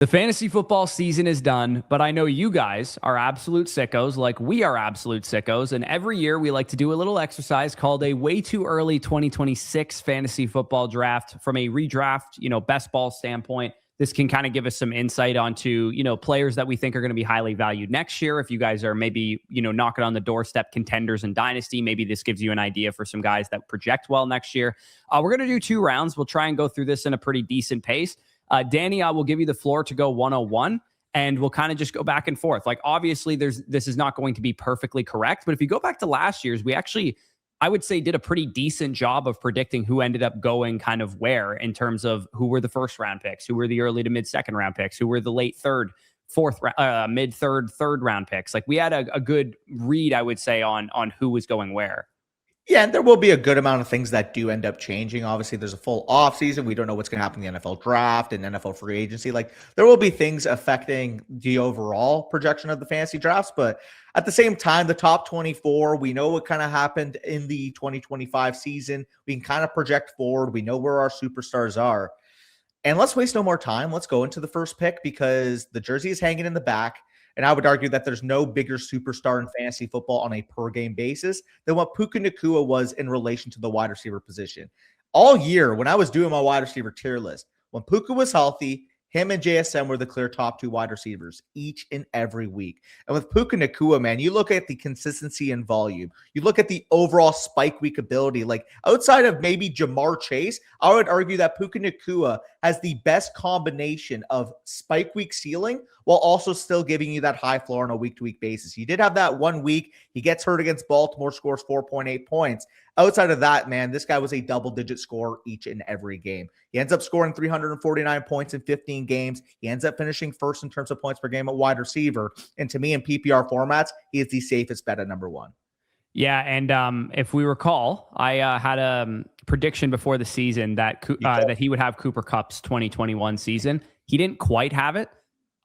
The fantasy football season is done, but I know you guys are absolute sickos, like we are absolute sickos. And every year we like to do a little exercise called a way too early 2026 fantasy football draft. From a redraft, best ball standpoint, this can kind of give us some insight onto, players that we think are going to be highly valued next year. If you guys are maybe, knocking on the doorstep contenders in Dynasty, maybe this gives you an idea for some guys that project well next year. We're going to do 2 rounds. We'll try and go through this in a pretty decent pace. Danny, I will give you the floor to go 101, and we'll kind of just go back and forth. Like, obviously, this is not going to be perfectly correct, but if you go back to last year's, we actually, I would say, did a pretty decent job of predicting who ended up going kind of where in terms of who were the first round picks, who were the early to mid second round picks, who were the late third, mid third round picks. Like, we had a good read, I would say, on who was going where. Yeah, and there will be a good amount of things that do end up changing. Obviously, there's a full offseason. We don't know what's going to happen in the NFL draft and NFL free agency. Like, there will be things affecting the overall projection of the fantasy drafts. But at the same time, the top 24, we know what kind of happened in the 2025 season. We can kind of project forward. We know where our superstars are. And let's waste no more time. Let's go into the first pick because the jersey is hanging in the back. And I would argue that there's no bigger superstar in fantasy football on a per-game basis than what Puka Nacua was in relation to the wide receiver position. All year, when I was doing my wide receiver tier list, when Puka was healthy, him and JSM were the clear top 2 wide receivers each and every week. And with Puka Nacua, man, you look at the consistency and volume. You look at the overall spike week ability. Like, outside of maybe Jamar Chase, I would argue that Puka Nacua has the best combination of spike week ceiling while also still giving you that high floor on a week-to-week basis. He did have that 1 week. He gets hurt against Baltimore, scores 4.8 points. Outside of that, man, this guy was a double-digit scorer each and every game. He ends up scoring 349 points in 15 games. He ends up finishing first in terms of points per game at wide receiver. And to me, in PPR formats, he is the safest bet at number 1. Yeah, and if we recall, I had a prediction before the season that he would have Cooper Kupp's 2021 season. He didn't quite have it,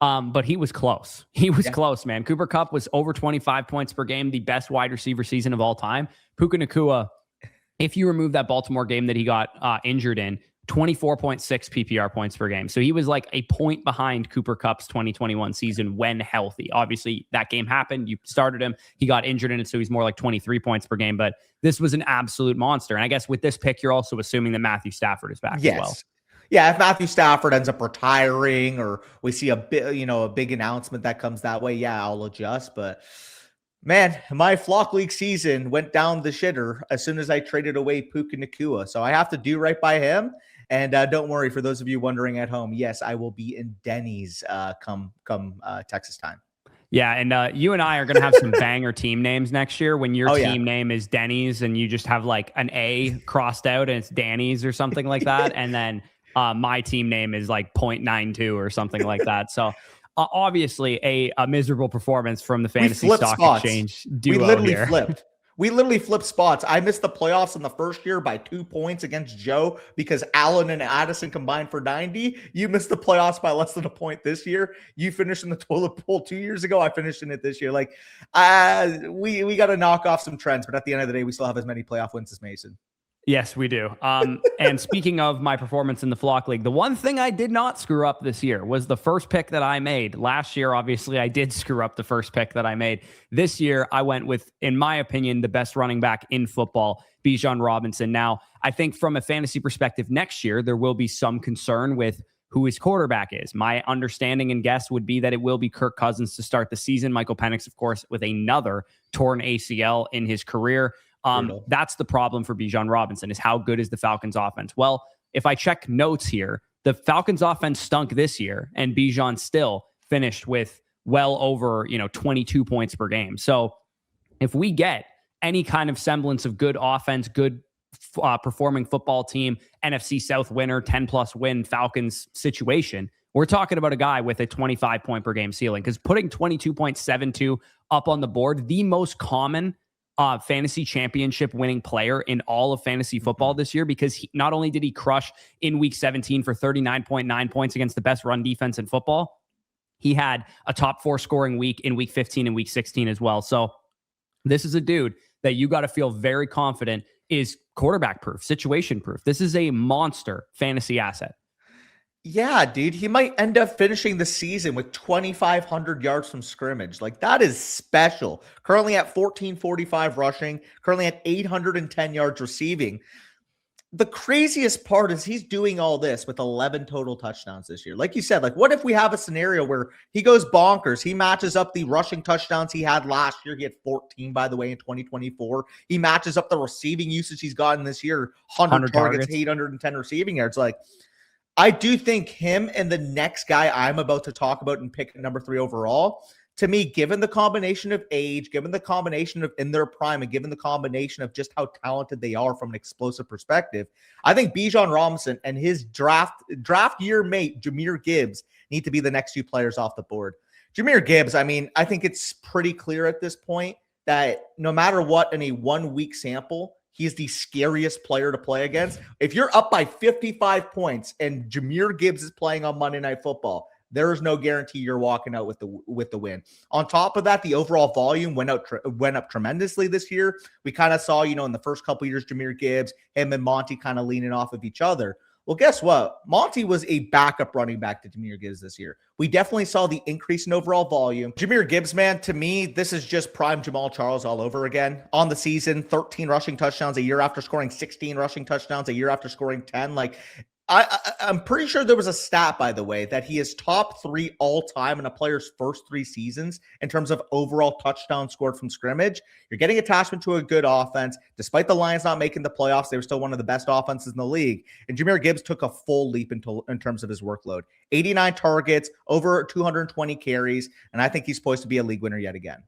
but he was close. He was close, man. Cooper Kupp was over 25 points per game, the best wide receiver season of all time. Puka Nacua, if you remove that Baltimore game that he got injured in, 24.6 PPR points per game. So he was like a point behind Cooper Kupp's 2021 season when healthy. Obviously, that game happened. You started him. He got injured in it, so he's more like 23 points per game. But this was an absolute monster. And I guess with this pick, you're also assuming that Matthew Stafford is back as well. Yeah, if Matthew Stafford ends up retiring or we see a big announcement that comes that way, yeah, I'll adjust. But man, my Flock League season went down the shitter as soon as I traded away Puka Nacua. So I have to do right by him. And don't worry, for those of you wondering at home, yes, I will be in Denny's come Texas time. Yeah, and you and I are going to have some banger team names next year when your team name is Denny's and you just have like an A crossed out and it's Danny's or something like that. And then my team name is like 0.92 or something like that. So obviously a miserable performance from the Fantasy Stock Exchange duo. We literally flipped spots. I missed the playoffs in the first year by 2 points against Joe because Allen and Addison combined for 90. You missed the playoffs by less than a point this year. You finished in the toilet bowl 2 years ago. I finished in it this year. Like, we got to knock off some trends, but at the end of the day, we still have as many playoff wins as Mason. Yes, we do. And speaking of my performance in the Flock League, the one thing I did not screw up this year was the first pick that I made. Last year, obviously, I did screw up the first pick that I made. This year, I went with, in my opinion, the best running back in football, Bijan Robinson. Now, I think from a fantasy perspective next year, there will be some concern with who his quarterback is. My understanding and guess would be that it will be Kirk Cousins to start the season. Michael Penix, of course, with another torn ACL in his career. That's the problem for Bijan Robinson, is how good is the Falcons offense? Well, if I check notes here, the Falcons offense stunk this year and Bijan still finished with well over, 22 points per game. So if we get any kind of semblance of good offense, good performing football team, NFC South winner, 10 plus win Falcons situation, we're talking about a guy with a 25 point per game ceiling, because putting 22.72 up on the board, the most common fantasy championship winning player in all of fantasy football this year, because not only did he crush in week 17 for 39.9 points against the best run defense in football, he had a top 4 scoring week in week 15 and week 16 as well. So this is a dude that you got to feel very confident is quarterback proof, situation proof. This is a monster fantasy asset. Yeah, dude, he might end up finishing the season with 2,500 yards from scrimmage. Like, that is special. Currently at 1445 rushing, currently at 810 yards receiving. The craziest part is he's doing all this with 11 total touchdowns this year. Like you said, like, what if we have a scenario where he goes bonkers? He matches up the rushing touchdowns he had last year. He had 14, by the way, in 2024. He matches up the receiving usage he's gotten this year, 100 targets, 810 receiving yards. Like, I do think him and the next guy I'm about to talk about and pick number 3 overall, to me, given the combination of age, given the combination of in their prime, and given the combination of just how talented they are from an explosive perspective, I think Bijan Robinson and his draft year mate, Jahmyr Gibbs, need to be the next 2 players off the board. Jahmyr Gibbs, I mean, I think it's pretty clear at this point that no matter what, in a 1-week sample, he's the scariest player to play against. If you're up by 55 points and Jahmyr Gibbs is playing on Monday Night Football, there is no guarantee you're walking out with the win. On top of that, the overall volume went up tremendously this year. We kind of saw, in the first couple of years, Jahmyr Gibbs, him and Monty kind of leaning off of each other. Well, guess what? Monty was a backup running back to Jahmyr Gibbs this year. We definitely saw the increase in overall volume. Jahmyr Gibbs, man, to me, this is just prime Jamal Charles all over again. On the season, 13 rushing touchdowns a year after scoring 16 rushing touchdowns a year after scoring 10. Like, I'm pretty sure there was a stat, by the way, that he is top 3 all time in a player's first 3 seasons in terms of overall touchdowns scored from scrimmage. You're getting attachment to a good offense. Despite the Lions not making the playoffs, they were still one of the best offenses in the league. And Jahmyr Gibbs took a full leap in terms of his workload. 89 targets, over 220 carries, and I think he's poised to be a league winner yet again.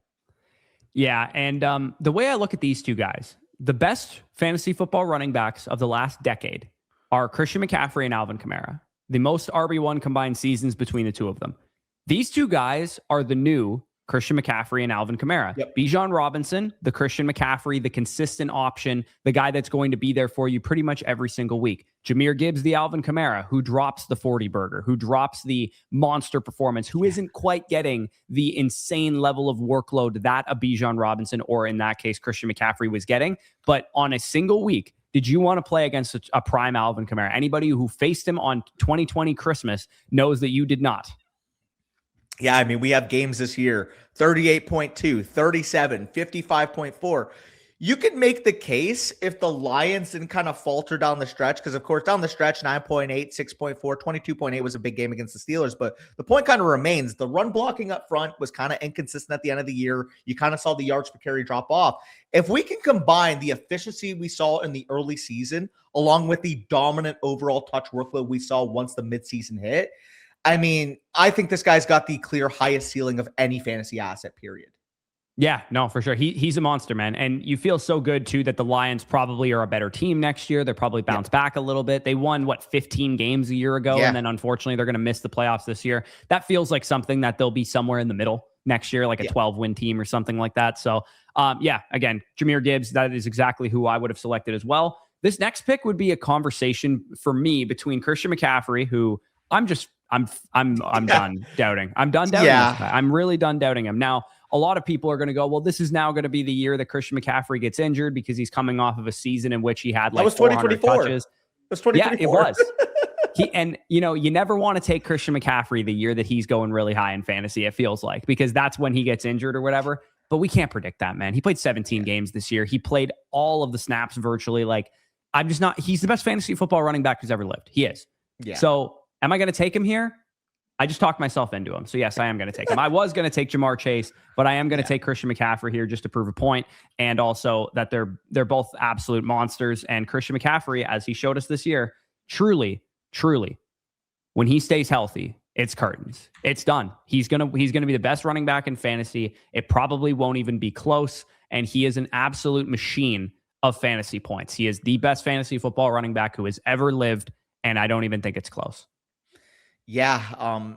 Yeah, and the way I look at these 2 guys, the best fantasy football running backs of the last decade are Christian McCaffrey and Alvin Kamara, the most RB1 combined seasons between the 2 of them. These 2 guys are the new Christian McCaffrey and Alvin Kamara. Yep. Bijan Robinson, the Christian McCaffrey, the consistent option, the guy that's going to be there for you pretty much every single week. Jahmyr Gibbs, the Alvin Kamara, who drops the 40 burger, who drops the monster performance, who isn't quite getting the insane level of workload that a Bijan Robinson, or in that case, Christian McCaffrey, was getting. But on a single week, did you want to play against a prime Alvin Kamara? Anybody who faced him on 2020 Christmas knows that you did not. Yeah, I mean, we have games this year, 38.2, 37, 55.4. You could make the case if the Lions didn't kind of falter down the stretch, because, of course, down the stretch, 9.8, 6.4, 22.8 was a big game against the Steelers. But the point kind of remains, the run blocking up front was kind of inconsistent at the end of the year. You kind of saw the yards per carry drop off. If we can combine the efficiency we saw in the early season, along with the dominant overall touch workload we saw once the midseason hit, I mean, I think this guy's got the clear highest ceiling of any fantasy asset, period. Yeah, no, for sure. He's a monster, man. And you feel so good, too, that the Lions probably are a better team next year. They'll probably bounce back a little bit. They won, 15 games a year ago? Yeah. And then, unfortunately, they're going to miss the playoffs this year. That feels like something that they'll be somewhere in the middle next year, like a 12-win team or something like that. So, again, Jahmyr Gibbs, that is exactly who I would have selected as well. This next pick would be a conversation for me between Christian McCaffrey, who I'm done doubting. I'm done doubting this guy. I'm really done doubting him. Now, a lot of people are going to go, well, this is now going to be the year that Christian McCaffrey gets injured because he's coming off of a season in which he had like 400 touches. It was 2024. Yeah, it was. You never want to take Christian McCaffrey the year that he's going really high in fantasy, it feels like, because that's when he gets injured or whatever. But we can't predict that, man. He played 17 games this year. He played all of the snaps virtually. Like, he's the best fantasy football running back who's ever lived. He is. Yeah. So am I going to take him here? I just talked myself into him. So, yes, I am going to take him. I was going to take Jamar Chase, but I am going to take Christian McCaffrey here just to prove a point, and also that they're both absolute monsters. And Christian McCaffrey, as he showed us this year, truly, when he stays healthy, it's curtains. It's done. He's gonna be the best running back in fantasy. It probably won't even be close, and he is an absolute machine of fantasy points. He is the best fantasy football running back who has ever lived, and I don't even think it's close. Yeah,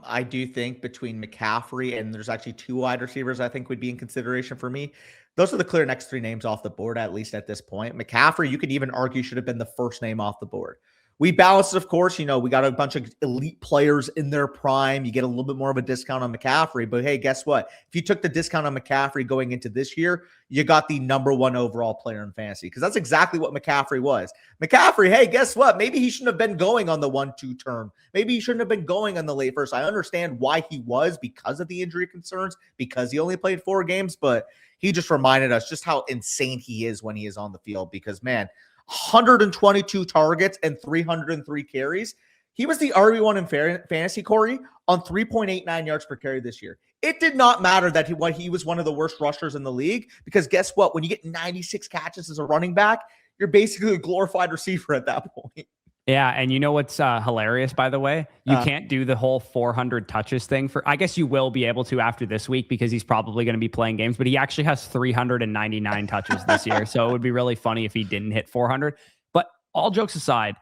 I do think between McCaffrey and there's actually 2 wide receivers I think would be in consideration for me. Those are the clear next 3 names off the board, at least at this point. McCaffrey, you could even argue, should have been the first name off the board. We balanced, of course, we got a bunch of elite players in their prime. You get a little bit more of a discount on McCaffrey. But hey, guess what? If you took the discount on McCaffrey going into this year, you got the number one overall player in fantasy, because that's exactly what McCaffrey was. McCaffrey, hey, guess what? Maybe he shouldn't have been going on the 1-2 term. Maybe he shouldn't have been going on the late first. I understand why he was, because of the injury concerns, because he only played 4 games, but he just reminded us just how insane he is when he is on the field, because, man, 122 targets and 303 carries. He was the RB1 in fantasy, Corey, on 3.89 yards per carry this year. It did not matter that he was one of the worst rushers in the league, because guess what? When you get 96 catches as a running back, you're basically a glorified receiver at that point. Yeah, and you know what's hilarious, by the way? You can't do the whole 400 touches thing I guess you will be able to after this week, because he's probably going to be playing games, but he actually has 399 touches this year. So it would be really funny if he didn't hit 400. But all jokes aside,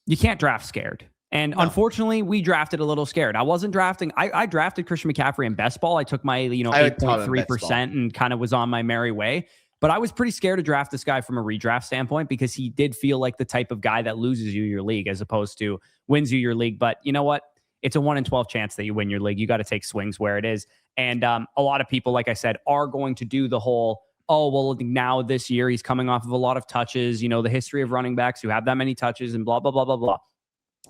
you can't draft scared. And unfortunately, we drafted a little scared. I wasn't drafting. I drafted Christian McCaffrey in best ball. I took my 8.3% and kind of was on my merry way. But I was pretty scared to draft this guy from a redraft standpoint, because he did feel like the type of guy that loses you your league as opposed to wins you your league. But you know what? It's a 1 in 12 chance that you win your league. You got to take swings where it is. And a lot of people, like I said, are going to do the whole, oh, well, now this year he's coming off of a lot of touches, the history of running backs who have that many touches and blah, blah, blah, blah, blah.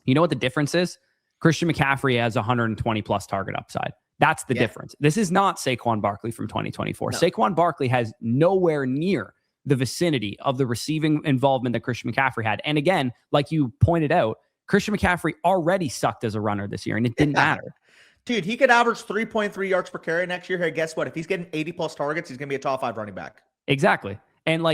You know what the difference is? Christian McCaffrey has 120 plus target upside. That's the difference. This is not Saquon Barkley from 2024. No. Saquon Barkley has nowhere near the vicinity of the receiving involvement that Christian McCaffrey had. And again, like you pointed out, Christian McCaffrey already sucked as a runner this year, and it didn't matter. Dude, he could average 3.3 yards per carry next year. Hey, guess what? If he's getting 80 plus targets, he's going to be a top 5 running back. Exactly. And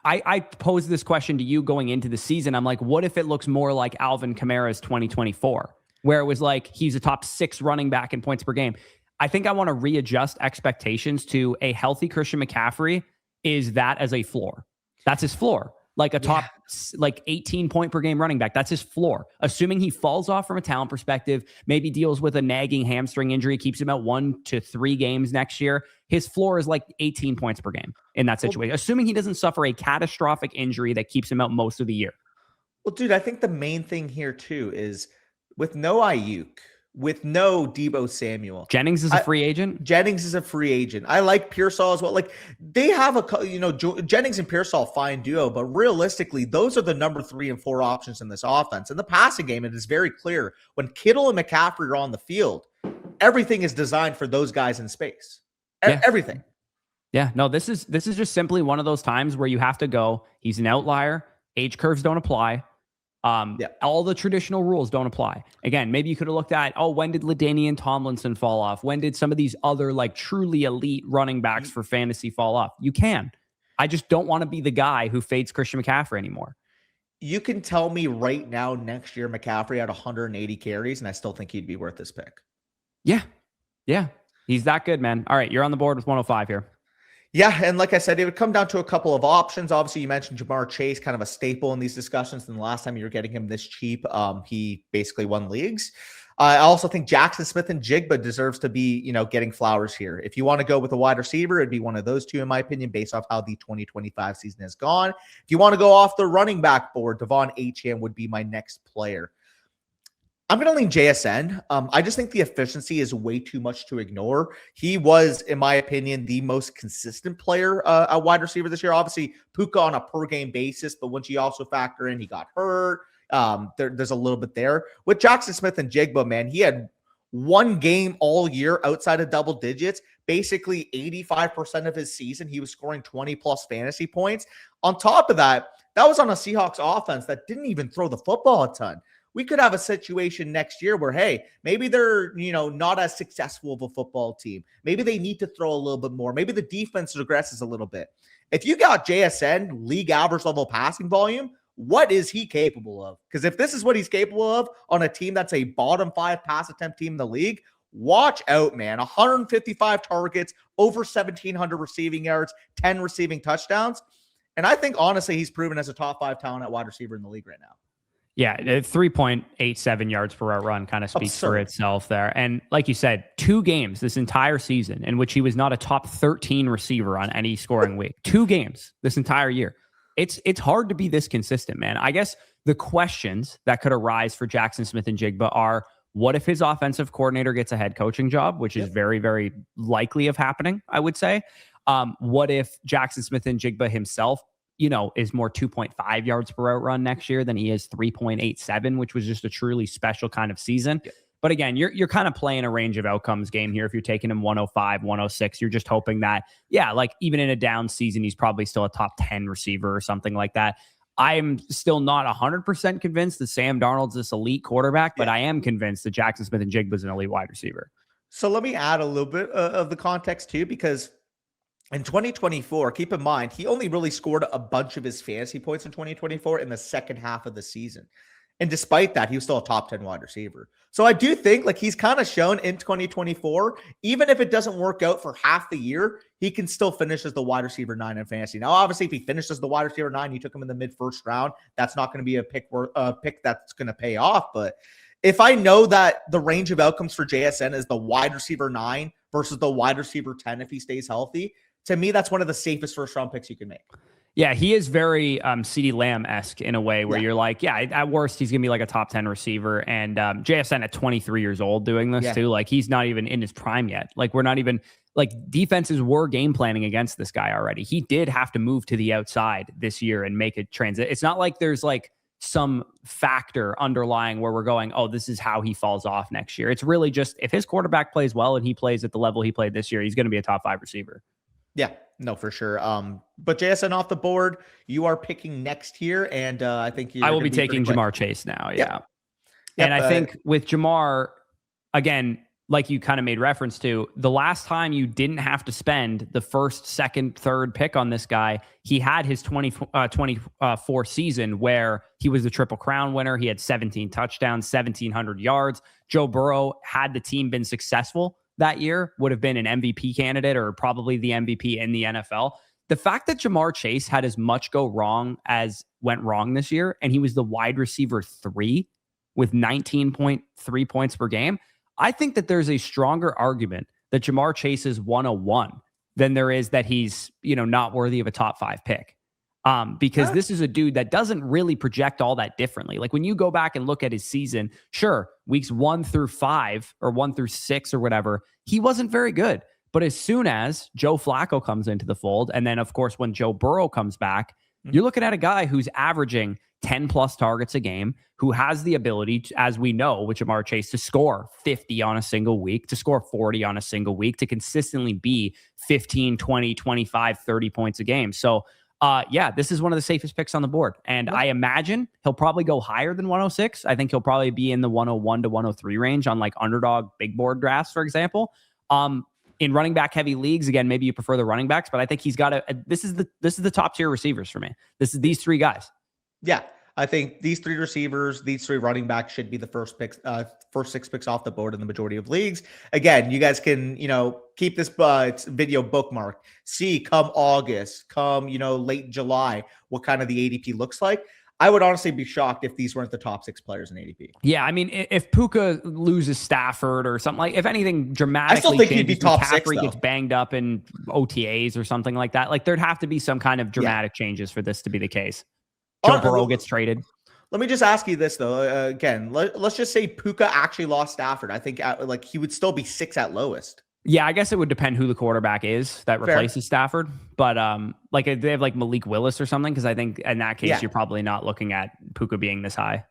I posed this question to you going into the season. I'm like, what if it looks more like Alvin Kamara's 2024? Where it was like he's a top 6 running back in points per game. I think I want to readjust expectations to a healthy Christian McCaffrey is that as a floor. That's his floor. Like a top 18 point per game running back. That's his floor. Assuming he falls off from a talent perspective, maybe deals with a nagging hamstring injury, keeps him at 1 to 3 games next year. His floor is like 18 points per game in that situation. Assuming he doesn't suffer a catastrophic injury that keeps him out most of the year. Well, dude, I think the main thing here too is, with no Ayuk, with no Deebo Samuel. Jennings is a free agent? Jennings is a free agent. I like Pearsall as well. Like, they have Jennings and Pearsall, fine duo, but realistically, those are the number 3 and 4 options in this offense. In the passing game, it is very clear when Kittle and McCaffrey are on the field, everything is designed for those guys in space. Everything. Yeah, no, this is just simply one of those times where you have to go, he's an outlier, age curves don't apply. All the traditional rules don't apply. Again, maybe you could have looked at, when did LaDainian Tomlinson fall off? When did some of these other truly elite running backs for fantasy fall off? You can. I just don't want to be the guy who fades Christian McCaffrey anymore. You can tell me right now next year McCaffrey had 180 carries, and I still think he'd be worth this pick. Yeah. He's that good, man. All right, you're on the board with 105 here. Yeah, and like I said, it would come down to a couple of options. Obviously, you mentioned Jamar Chase, kind of a staple in these discussions. And the last time you were getting him this cheap, he basically won leagues. I also think Jackson Smith and Jigba deserves to be, getting flowers here. If you want to go with a wide receiver, it'd be one of those two, in my opinion, based off how the 2025 season has gone. If you want to go off the running back board, Devon Achane would be my next player. I'm going to lean JSN. I just think the efficiency is way too much to ignore. He was, in my opinion, the most consistent player, a wide receiver this year. Obviously, Puka on a per-game basis, but once you also factor in he got hurt, there's a little bit there. With Jackson Smith and Jigba, man, he had one game all year outside of double digits. Basically, 85% of his season, he was scoring 20-plus fantasy points. On top of that, that was on a Seahawks offense that didn't even throw the football a ton. We could have a situation next year where, hey, maybe they're, not as successful of a football team. Maybe they need to throw a little bit more. Maybe the defense regresses a little bit. If you got JSN, league average level passing volume, what is he capable of? Because if this is what he's capable of on a team that's a bottom 5 pass attempt team in the league, watch out, man. 155 targets, over 1,700 receiving yards, 10 receiving touchdowns. And I think, honestly, he's proven as a top 5 talent at wide receiver in the league right now. Yeah, 3.87 yards per route run kind of speaks for itself there. And like you said, 2 games this entire season in which he was not a top 13 receiver on any scoring week. 2 games this entire year. It's hard to be this consistent, man. I guess The questions that could arise for Jackson Smith and Jigba are, what if his offensive coordinator gets a head coaching job, which is very, very likely of happening, I would say. What if Jackson Smith and Jigba himself, is more 2.5 yards per route run next year than he is 3.87, which was just a truly special kind of season. Yeah. But again, you're kind of playing a range of outcomes game here. If you're taking him 105, 106, you're just hoping that, like even in a down season, he's probably still a top 10 receiver or something like that. I'm still not 100% convinced that Sam Darnold's this elite quarterback, but I am convinced that Jackson Smith and Jigba is an elite wide receiver. So let me add a little bit of the context too, because in 2024, keep in mind, he only really scored a bunch of his fantasy points in 2024 in the second half of the season. And despite that, he was still a top 10 wide receiver. So I do think like he's kind of shown in 2024, even if it doesn't work out for half the year, he can still finish as the wide receiver 9 in fantasy. Now, obviously, if he finishes the wide receiver 9, you took him in the mid first round, that's not going to be a pick that's going to pay off. But if I know that the range of outcomes for JSN is the wide receiver 9 versus the wide receiver 10 if he stays healthy, to me, that's one of the safest first round picks you can make. Yeah, he is very CeeDee Lamb-esque in a way where you're like, at worst, he's going to be like a top 10 receiver. And JSN at 23 years old doing this too. Like, he's not even in his prime yet. Like, we're not even, like, defenses were game planning against this guy already. He did have to move to the outside this year and make a transit. It's not like there's like some factor underlying where we're going, oh, this is how he falls off next year. It's really just if his quarterback plays well and he plays at the level he played this year, he's going to be a top 5 receiver. Yeah, no, for sure. But JSN off the board, you are picking next here, and I think I will be taking Jamar Chase now. Yeah, and I think with Jamar, again, like you kind of made reference to, the last time you didn't have to spend the first, second, third pick on this guy, he had his 2024 season where he was the Triple Crown winner. He had 17 touchdowns, 1,700 yards. Joe Burrow, had the team been successful that year, would have been an MVP candidate or probably the MVP in the NFL. The fact that Jamar Chase had as much go wrong as went wrong this year, and he was the wide receiver 3 with 19.3 points per game, I think that there's a stronger argument that Jamar Chase is 101 than there is that he's, not worthy of a top 5 pick. Because this is a dude that doesn't really project all that differently. Like when you go back and look at his season, sure, weeks 1 through 5 or 1 through 6 or whatever, he wasn't very good. But as soon as Joe Flacco comes into the fold, and then of course, when Joe Burrow comes back, you're looking at a guy who's averaging 10 plus targets a game, who has the ability to, as we know, with Jamar Chase, to score 50 on a single week, to score 40 on a single week, to consistently be 15, 20, 25, 30 points a game. So this is one of the safest picks on the board. And I imagine he'll probably go higher than 106. I think he'll probably be in the 101 to 103 range on like underdog big board drafts, for example. In running back heavy leagues, again, maybe you prefer the running backs, but I think he's got this is the top tier receivers for me. These 3 guys. Yeah. I think these 3 receivers, these 3 running backs should be the first 6 picks off the board in the majority of leagues. Again, you guys can, keep this video bookmarked. See come August, come, late July, what kind of the ADP looks like. I would honestly be shocked if these weren't the top 6 players in ADP. Yeah, I mean, if Puka loses Stafford or something, like if anything dramatically, I still think he'd be top McCaffrey 6. Gets banged up in OTAs or something like that. Like there'd have to be some kind of dramatic changes for this to be the case. Joe Burrow gets traded. Let me just ask you this though. Again, let's just say Puka actually lost Stafford. I think he would still be 6 at lowest. Yeah, I guess it would depend who the quarterback is that replaces Stafford. But like they have like Malik Willis or something, because I think in that case you're probably not looking at Puka being this high.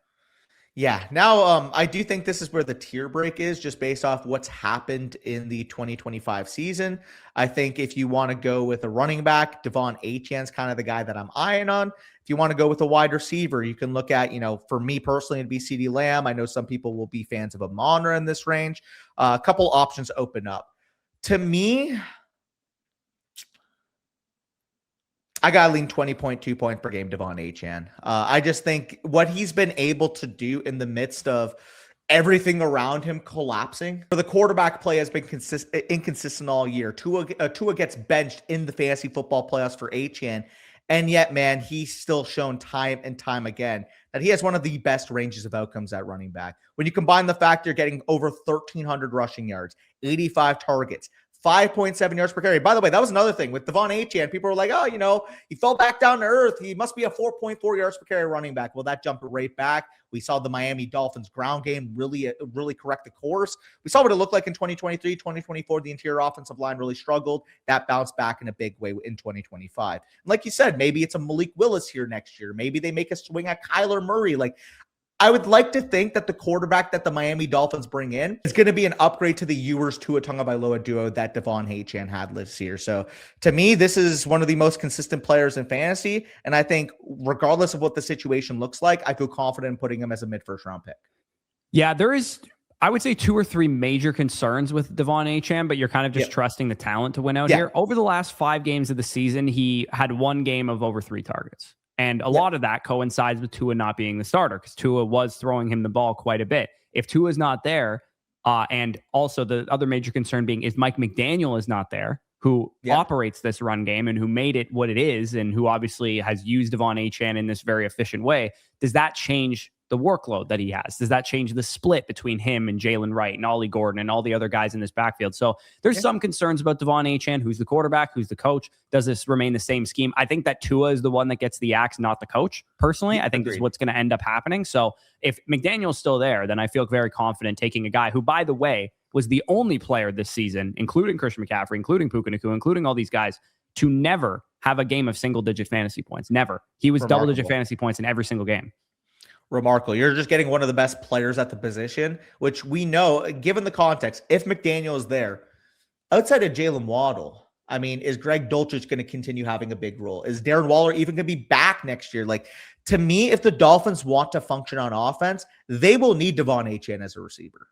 Yeah. Now, I do think this is where the tier break is, just based off what's happened in the 2025 season. I think if you want to go with a running back, Devon Achane's kind of the guy that I'm eyeing on. If you want to go with a wide receiver, you can look at, for me personally, it'd be CeeDee Lamb. I know some people will be fans of Amon-Ra in this range. A couple options open up. To me, I got to lean 20.2 points per game, Devon Achane. I just think what he's been able to do in the midst of everything around him collapsing. The quarterback play has been inconsistent all year. Tua gets benched in the fantasy football playoffs for Achane. And yet, man, he's still shown time and time again that he has one of the best ranges of outcomes at running back. When you combine the fact you're getting over 1,300 rushing yards, 85 targets, 5.7 yards per carry. By the way, that was another thing with Devon Achane. People were like, oh, he fell back down to earth. He must be a 4.4 yards per carry running back. Well, that jumped right back. We saw the Miami Dolphins ground game really correct the course. We saw what it looked like in 2023, 2024. The interior offensive line really struggled. That bounced back in a big way in 2025. And like you said, maybe it's a Malik Willis here next year. Maybe they make a swing at Kyler Murray. Like, I would like to think that the quarterback that the Miami Dolphins bring in is going to be an upgrade to the Ewers Tua Tagovailoa duo that Devon Achane had this year. So to me, this is one of the most consistent players in fantasy. And I think regardless of what the situation looks like, I feel confident in putting him as a mid-first round pick. Yeah, there is, I would say, 2 or 3 major concerns with Devon Achane, but you're kind of just trusting the talent to win out here. Over the last 5 games of the season, he had 1 game of over 3 targets. And a lot of that coincides with Tua not being the starter because Tua was throwing him the ball quite a bit. If Tua's not there, and also the other major concern being is Mike McDaniel is not there, who operates this run game and who made it what it is and who obviously has used Devon Achane in this very efficient way. Does that change the workload that he has? Does that change the split between him and Jalen Wright and Ollie Gordon and all the other guys in this backfield? So there's some concerns about Devon Achane. Who's the quarterback? Who's the coach? Does this remain the same scheme? I think that Tua is the one that gets the axe, not the coach. Personally, I think this is what's going to end up happening. So if McDaniel's still there, then I feel very confident taking a guy who, by the way, was the only player this season, including Christian McCaffrey, including Puka Nacua, including all these guys, to never have a game of single-digit fantasy points. Never. He was double-digit fantasy points in every single game. Remarkable. You're just getting one of the best players at the position, which we know, given the context, if McDaniel is there, outside of Jalen Waddle, I mean, is Greg Dulcich going to continue having a big role? Is Darren Waller even going to be back next year? Like, to me, if the Dolphins want to function on offense, they will need Devon Achane as a receiver.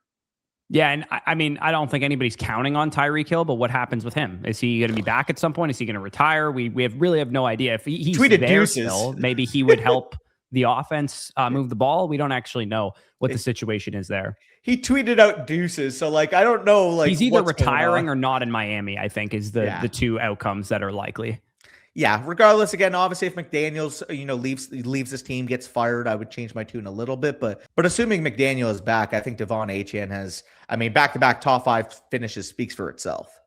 Yeah, and I mean, I don't think anybody's counting on Tyreek Hill, but what happens with him? Is he going to be back at some point? Is he going to retire? We really have no idea. If he's tweeted there deuces. Still, maybe he would help the offense move the ball. We don't actually know what the situation is there. He tweeted out deuces, so like I don't know. Like he's either retiring or not in Miami. I think is the 2 outcomes that are likely. Yeah. Regardless, again, obviously, if McDaniel's leaves this team, gets fired, I would change my tune a little bit. But assuming McDaniel is back, I think Devon Achane has. I mean, back-to-back top 5 finishes speaks for itself.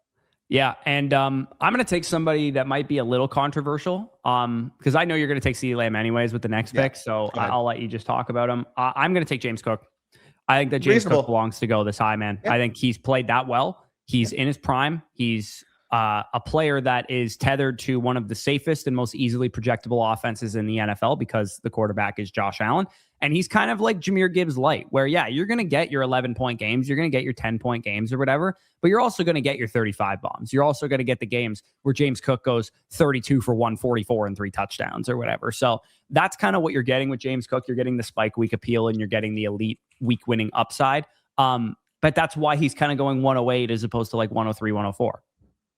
Yeah, and I'm going to take somebody that might be a little controversial because I know you're going to take CeeDee Lamb anyways with the next pick, so I'll let you just talk about him. I'm going to take James Cook. I think that James Cook belongs to go this high, man. Yeah. I think he's played that well. He's in his prime. He's a player that is tethered to one of the safest and most easily projectable offenses in the NFL because the quarterback is Josh Allen. And he's kind of like Jahmyr Gibbs light, where, you're going to get your 11-point games. You're going to get your 10-point games or whatever, but you're also going to get your 35 bombs. You're also going to get the games where James Cook goes 32 for 144 and 3 touchdowns or whatever. So that's kind of what you're getting with James Cook. You're getting the spike week appeal and you're getting the elite week winning upside. But that's why he's kind of going 108 as opposed to like 103, 104.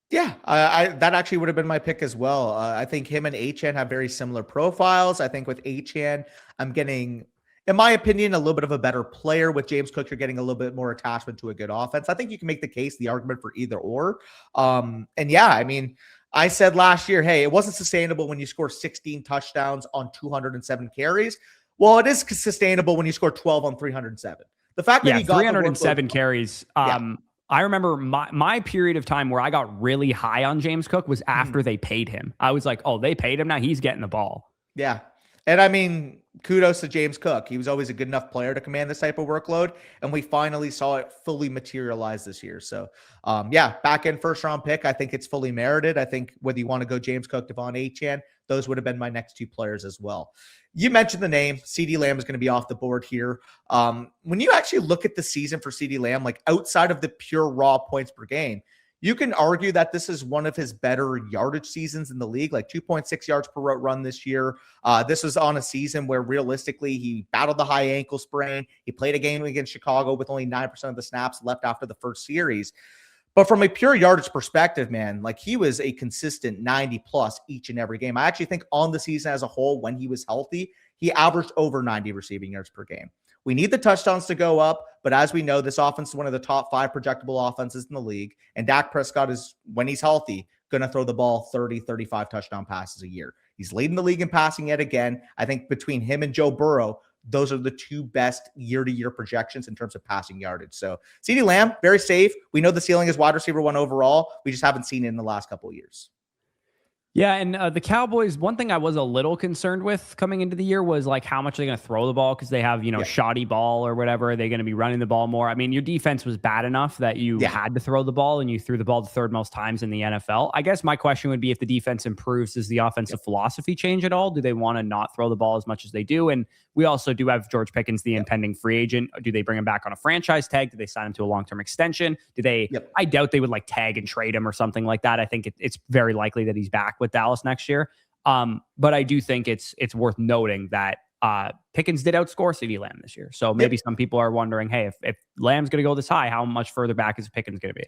Yeah, that actually would have been my pick as well. I think him and Achane have very similar profiles. I think with Achane, I'm getting, in my opinion, a little bit of a better player. With James Cook, you're getting a little bit more attachment to a good offense. I think you can make the argument for either or. And yeah, I mean, I said last year, hey, it wasn't sustainable when you score 16 touchdowns on 207 carries. Well, it is sustainable when you score 12 on 307. The fact that he got 307 carries. I remember my period of time where I got really high on James Cook was after they paid him. I was like, oh, they paid him. Now he's getting the ball. Yeah. And I mean, kudos to James Cook. He was always a good enough player to command this type of workload. And we finally saw it fully materialize this year. So back in first round pick, I think it's fully merited. I think whether you want to go James Cook, Devon Achane, those would have been my next 2 players as well. You mentioned the name. CeeDee Lamb is going to be off the board here. When you actually look at the season for CeeDee Lamb, like outside of the pure raw points per game, you can argue that this is one of his better yardage seasons in the league, like 2.6 yards per route run this year. This was on a season where realistically he battled the high ankle sprain. He played a game against Chicago with only 9% of the snaps left after the first series. But from a pure yardage perspective, man, like he was a consistent 90 plus each and every game. I actually think on the season as a whole, when he was healthy, he averaged over 90 receiving yards per game. We need the touchdowns to go up, but as we know, this offense is one of the top 5 projectable offenses in the league. And Dak Prescott is, when he's healthy, going to throw the ball 30, 35 touchdown passes a year. He's leading the league in passing yet again. I think between him and Joe Burrow, those are the two best year-to-year projections in terms of passing yardage. So CeeDee Lamb, very safe. We know the ceiling is wide receiver 1 overall. We just haven't seen it in the last couple of years. Yeah, and the Cowboys, one thing I was a little concerned with coming into the year was like how much are they going to throw the ball because they have, shoddy ball or whatever. Are they going to be running the ball more? I mean, your defense was bad enough that you had to throw the ball, and you threw the ball the third most times in the NFL. I guess my question would be, if the defense improves, does the offensive philosophy change at all? Do they want to not throw the ball as much as they do? And we also do have George Pickens, the impending free agent. Do they bring him back on a franchise tag? Do they sign him to a long-term extension? Do they? I doubt they would like tag and trade him or something like that. I think it's very likely that he's back with Dallas next year. But I do think it's worth noting that Pickens did outscore CeeDee Lamb this year. So maybe some people are wondering, hey, if Lamb's going to go this high, how much further back is Pickens going to be?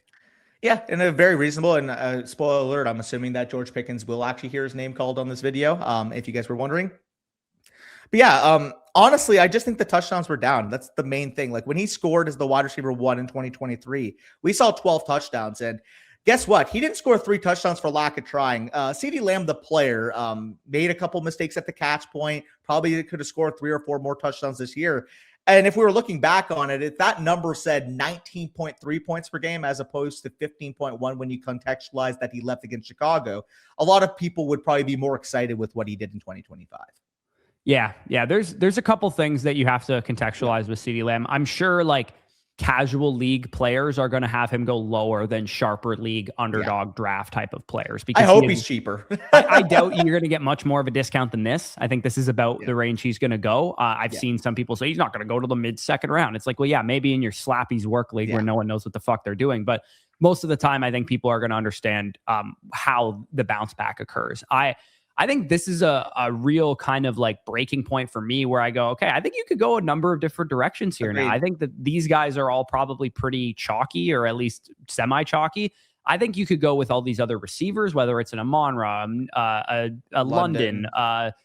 Yeah, and a very reasonable. And spoiler alert, I'm assuming that George Pickens will actually hear his name called on this video, if you guys were wondering. But yeah, honestly, I just think the touchdowns were down. That's the main thing. Like when he scored as the wide receiver 1 in 2023, we saw 12 touchdowns. And guess what? He didn't score 3 touchdowns for lack of trying. CeeDee Lamb, the player, made a couple mistakes at the catch point. Probably could have scored 3 or 4 more touchdowns this year. And if we were looking back on it, if that number said 19.3 points per game as opposed to 15.1 when you contextualize that he left against Chicago, a lot of people would probably be more excited with what he did in 2025. Yeah. There's a couple things that you have to contextualize with CeeDee Lamb. I'm sure like casual league players are going to have him go lower than sharper league underdog draft type of players. Because I hope he's cheaper. I doubt you're going to get much more of a discount than this. I think this is about the range he's going to go. I've seen some people say he's not going to go to the mid-second round. It's like, well, yeah, maybe in your slappies work league where no one knows what the fuck they're doing. But most of the time, I think people are going to understand how the bounce back occurs. I think this is a real kind of like breaking point for me where I go, okay, I think you could go a number of different directions here. Agreed. Now. I think that these guys are all probably pretty chalky or at least semi-chalky. I think you could go with all these other receivers, whether it's an Amon-Ra, a London,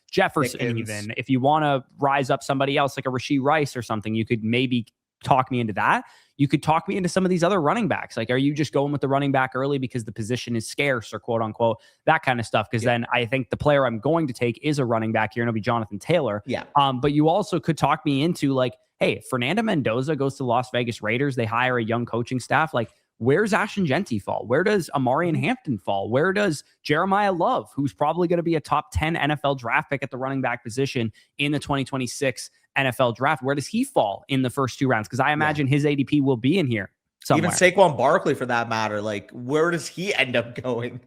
Jefferson, Pickens. Even. If you want to rise up somebody else like a Rashee Rice or something, you could maybe talk me into that. You could talk me into some of these other running backs. Like, are you just going with the running back early because the position is scarce or quote unquote, that kind of stuff? Because then I think the player I'm going to take is a running back here, and it'll be Jonathan Taylor. Yeah. But you also could talk me into like, hey, Fernando Mendoza goes to the Las Vegas Raiders. They hire a young coaching staff. Like, where's Ashton Genty fall? Where does Amarian Hampton fall? Where does Jeremiah Love, who's probably going to be a top 10 NFL draft pick at the running back position in the 2026 NFL draft, where does he fall in the first 2 rounds? Because I imagine his ADP will be in here somewhere. Even Saquon Barkley, for that matter, like where does he end up going?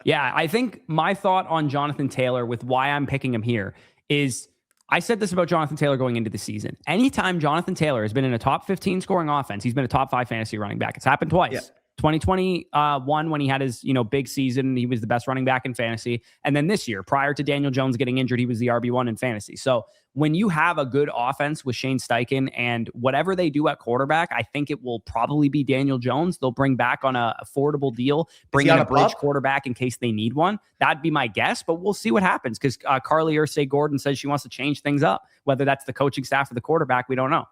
Yeah, I think my thought on Jonathan Taylor with why I'm picking him here is, I said this about Jonathan Taylor going into the season. Anytime Jonathan Taylor has been in a top 15 scoring offense, he's been a top 5 fantasy running back. It's happened twice. Yeah. 2021 when he had his big season, he was the best running back in fantasy. And then this year, prior to Daniel Jones getting injured, he was the RB1 in fantasy. So when you have a good offense with Shane Steichen and whatever they do at quarterback, I think it will probably be Daniel Jones. They'll bring back on a affordable deal, bring in a bridge quarterback in case they need one. That'd be my guess, but we'll see what happens because Carly Ursay-Gordon says she wants to change things up. Whether that's the coaching staff or the quarterback, we don't know.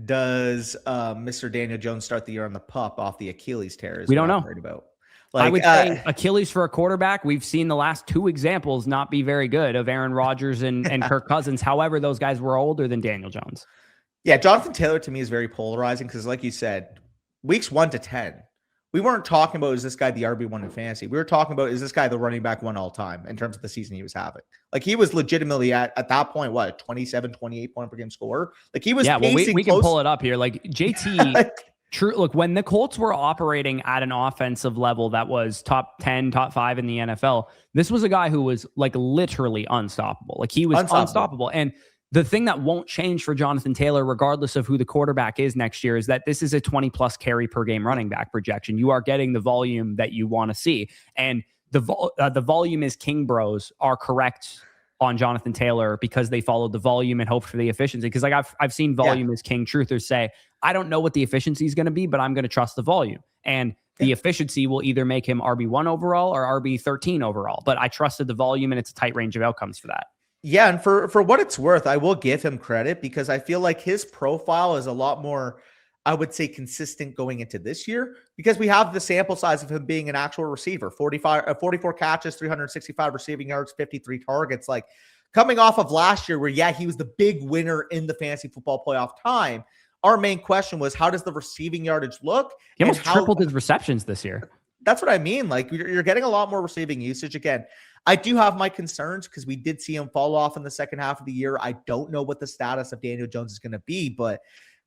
Does Mr. Daniel Jones start the year on the pup off the Achilles tear? We don't know. About. Like, I would say Achilles for a quarterback. We've seen the last 2 examples not be very good of Aaron Rodgers and Kirk Cousins. However, those guys were older than Daniel Jones. Yeah, Jonathan Taylor to me is very polarizing because, like you said, weeks 1 to 10, we weren't talking about, is this guy the RB1 in fantasy? We were talking about, is this guy the running back 1 all time in terms of the season he was having? Like, he was legitimately at that point, what, 27, 28 point per game scorer? Like, he was we can pull it up here. Like, JT... True. Look, when the Colts were operating at an offensive level that was top 10, top 5 in the NFL, this was a guy who was like literally unstoppable. Like he was unstoppable. And the thing that won't change for Jonathan Taylor, regardless of who the quarterback is next year, is that this is a 20 plus carry per game running back projection. You are getting the volume that you want to see. And the volume is king bros are correct on Jonathan Taylor because they followed the volume and hoped for the efficiency. Because like I've seen volume as king truthers say, I don't know what the efficiency is going to be, but I'm going to trust the volume. And the efficiency will either make him RB1 overall or RB13 overall. But I trusted the volume, and it's a tight range of outcomes for that. Yeah, and for what it's worth, I will give him credit because I feel like his profile is a lot more, I would say, consistent going into this year because we have the sample size of him being an actual receiver. 44 catches, 365 receiving yards, 53 targets. Like, coming off of last year where, yeah, he was the big winner in the fantasy football playoff time. Our main question was, how does the receiving yardage look? He almost tripled his receptions this year. That's what I mean. Like, you're getting a lot more receiving usage. Again, I do have my concerns because we did see him fall off in the second half of the year. I don't know what the status of Daniel Jones is going to be, but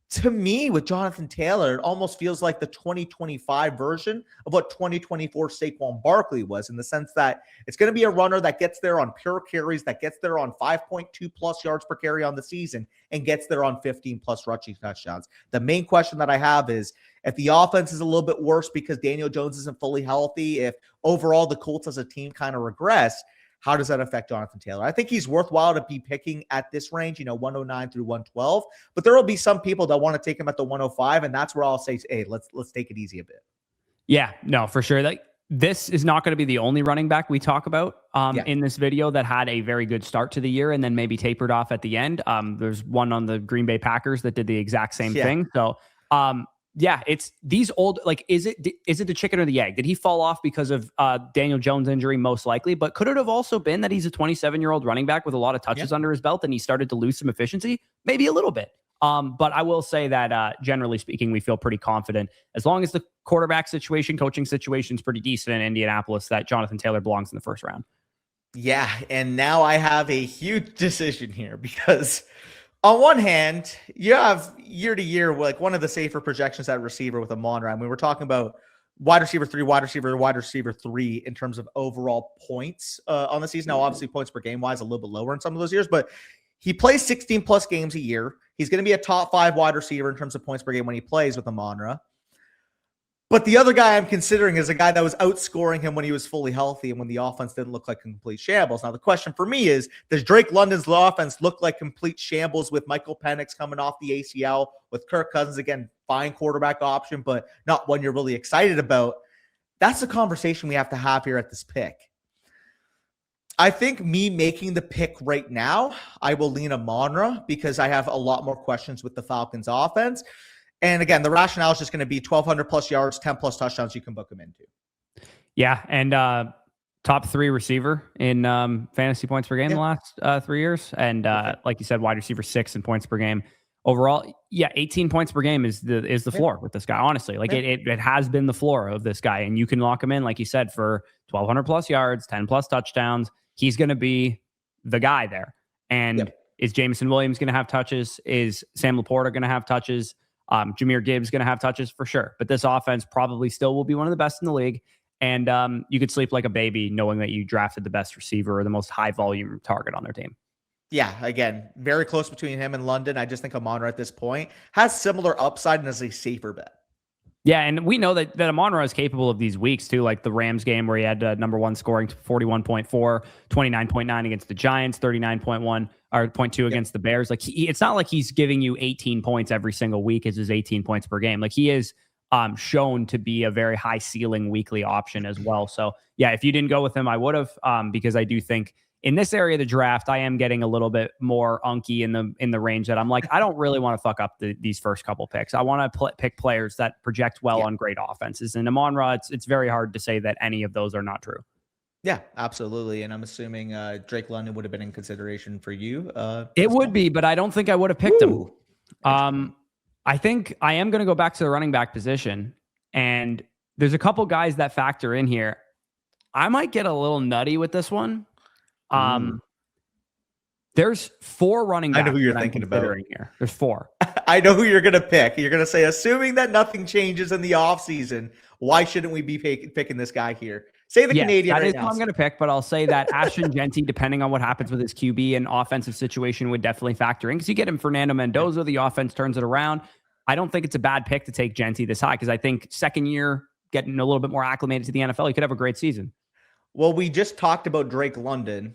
to me, with Jonathan Taylor, it almost feels like the 2025 version of what 2024 Saquon Barkley was, in the sense that it's going to be a runner that gets there on pure carries, that gets there on 5.2 plus yards per carry on the season, and gets there on 15 plus rushing touchdowns. The main question that I have is, if the offense is a little bit worse because Daniel Jones isn't fully healthy, if overall the Colts as a team kind of regress, how does that affect Jonathan Taylor? I think he's worthwhile to be picking at this range, 109 through 112. But there will be some people that want to take him at the 105, and that's where I'll say, hey, let's take it easy a bit. Yeah, no, for sure. Like, this is not going to be the only running back we talk about in this video that had a very good start to the year and then maybe tapered off at the end. There's one on the Green Bay Packers that did the exact same thing. So, yeah, it's these old, like, is it the chicken or the egg? Did he fall off because of Daniel Jones' injury? Most likely, but could it have also been that he's a 27-year-old running back with a lot of touches under his belt and he started to lose some efficiency? Maybe a little bit. But I will say that generally speaking, we feel pretty confident as long as the quarterback situation, coaching situation is pretty decent in Indianapolis, that Jonathan Taylor belongs in the first round. Yeah. And now I have a huge decision here because on one hand, you have year to year, like one of the safer projections at receiver with Amon-Ra. I mean, we're talking about wide receiver 3 in terms of overall points on the season. Now, obviously, points per game wise, a little bit lower in some of those years, but he plays 16 plus games a year. He's going to be a top 5 wide receiver in terms of points per game when he plays with Amon-Ra. But the other guy I'm considering is a guy that was outscoring him when he was fully healthy and when the offense didn't look like complete shambles. Now, the question for me is, does Drake London's offense look like complete shambles with Michael Penix coming off the ACL, with Kirk Cousins, again, fine quarterback option, but not one you're really excited about? That's the conversation we have to have here at this pick. I think me making the pick right now, I will lean Amon-Ra because I have a lot more questions with the Falcons offense. And again, the rationale is just going to be 1,200 plus yards, 10 plus touchdowns you can book him into. Yeah, and top 3 receiver in fantasy points per game the last 3 years. And like you said, wide receiver 6 in points per game. Overall, 18 points per game is the floor with this guy, honestly. Like, it has been the floor of this guy. And you can lock him in, like you said, for 1,200 plus yards, 10 plus touchdowns. He's going to be the guy there. And is Jameson Williams going to have touches? Is Sam Laporta going to have touches? Jahmyr Gibbs going to have touches for sure, but this offense probably still will be one of the best in the league. And you could sleep like a baby knowing that you drafted the best receiver or the most high volume target on their team. Yeah, again, very close between him and London. I just think Amon-Ra at this point has similar upside and is a safer bet. Yeah, and we know that Amon-Ra is capable of these weeks too, like the Rams game where he had number 1 scoring 41.4, 29.9 against the Giants, 39.1 or 0.2 against the Bears. Like, it's not like he's giving you 18 points every single week as his 18 points per game. Like, he is shown to be a very high ceiling weekly option as well. So yeah, if you didn't go with him, I would have, because I do think in this area of the draft, I am getting a little bit more unky in the range that I'm like, I don't really want to fuck up these first couple picks. I want to pick players that project well on great offenses. And Amon-Ra, it's very hard to say that any of those are not true. Yeah, absolutely. And I'm assuming Drake London would have been in consideration for you. It would be, but I don't think I would have picked him. I think I am going to go back to the running back position. And there's a couple guys that factor in here. I might get a little nutty with this one. There's 4 running backs. I know who you're thinking about here. There's 4. I know who you're going to pick. You're going to say, assuming that nothing changes in the offseason, why shouldn't we be picking this guy here? Say the Canadian that right is now. Who I'm going to pick, but I'll say that Ashton Genty, depending on what happens with his QB and offensive situation, would definitely factor in because you get him Fernando Mendoza, the offense turns it around. I don't think it's a bad pick to take Genty this high because I think second year, getting a little bit more acclimated to the NFL, he could have a great season. Well, we just talked about Drake London.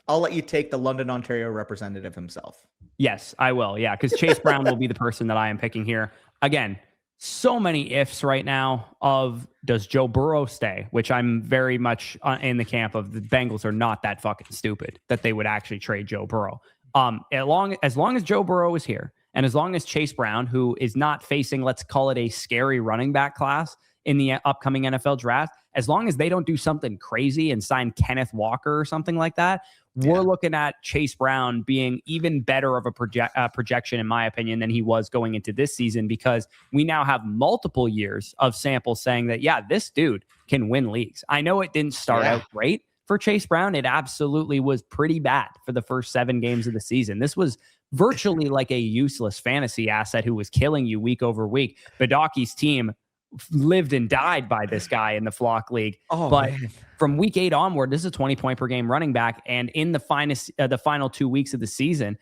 I'll let you take the London, Ontario representative himself. Yes, I will. Yeah, because Chase Brown will be the person that I am picking here. Again, so many ifs right now of does Joe Burrow stay, which I'm very much in the camp of the Bengals are not that fucking stupid that they would actually trade Joe Burrow. As long as Joe Burrow is here and as long as Chase Brown, who is not facing, let's call it a scary running back class in the upcoming NFL draft, as long as they don't do something crazy and sign Kenneth Walker or something like that, we're looking at Chase Brown being even better of a projection, in my opinion, than he was going into this season, because we now have multiple years of samples saying that, yeah, this dude can win leagues. I know it didn't start out great for Chase Brown. It absolutely was pretty bad for the first 7 games of the season. This was virtually like a useless fantasy asset who was killing you week over week. Badocchi's team lived and died by this guy in the Flock League. But from week 8 onward, this is a 20-point per game running back. And in the final 2 weeks of the season,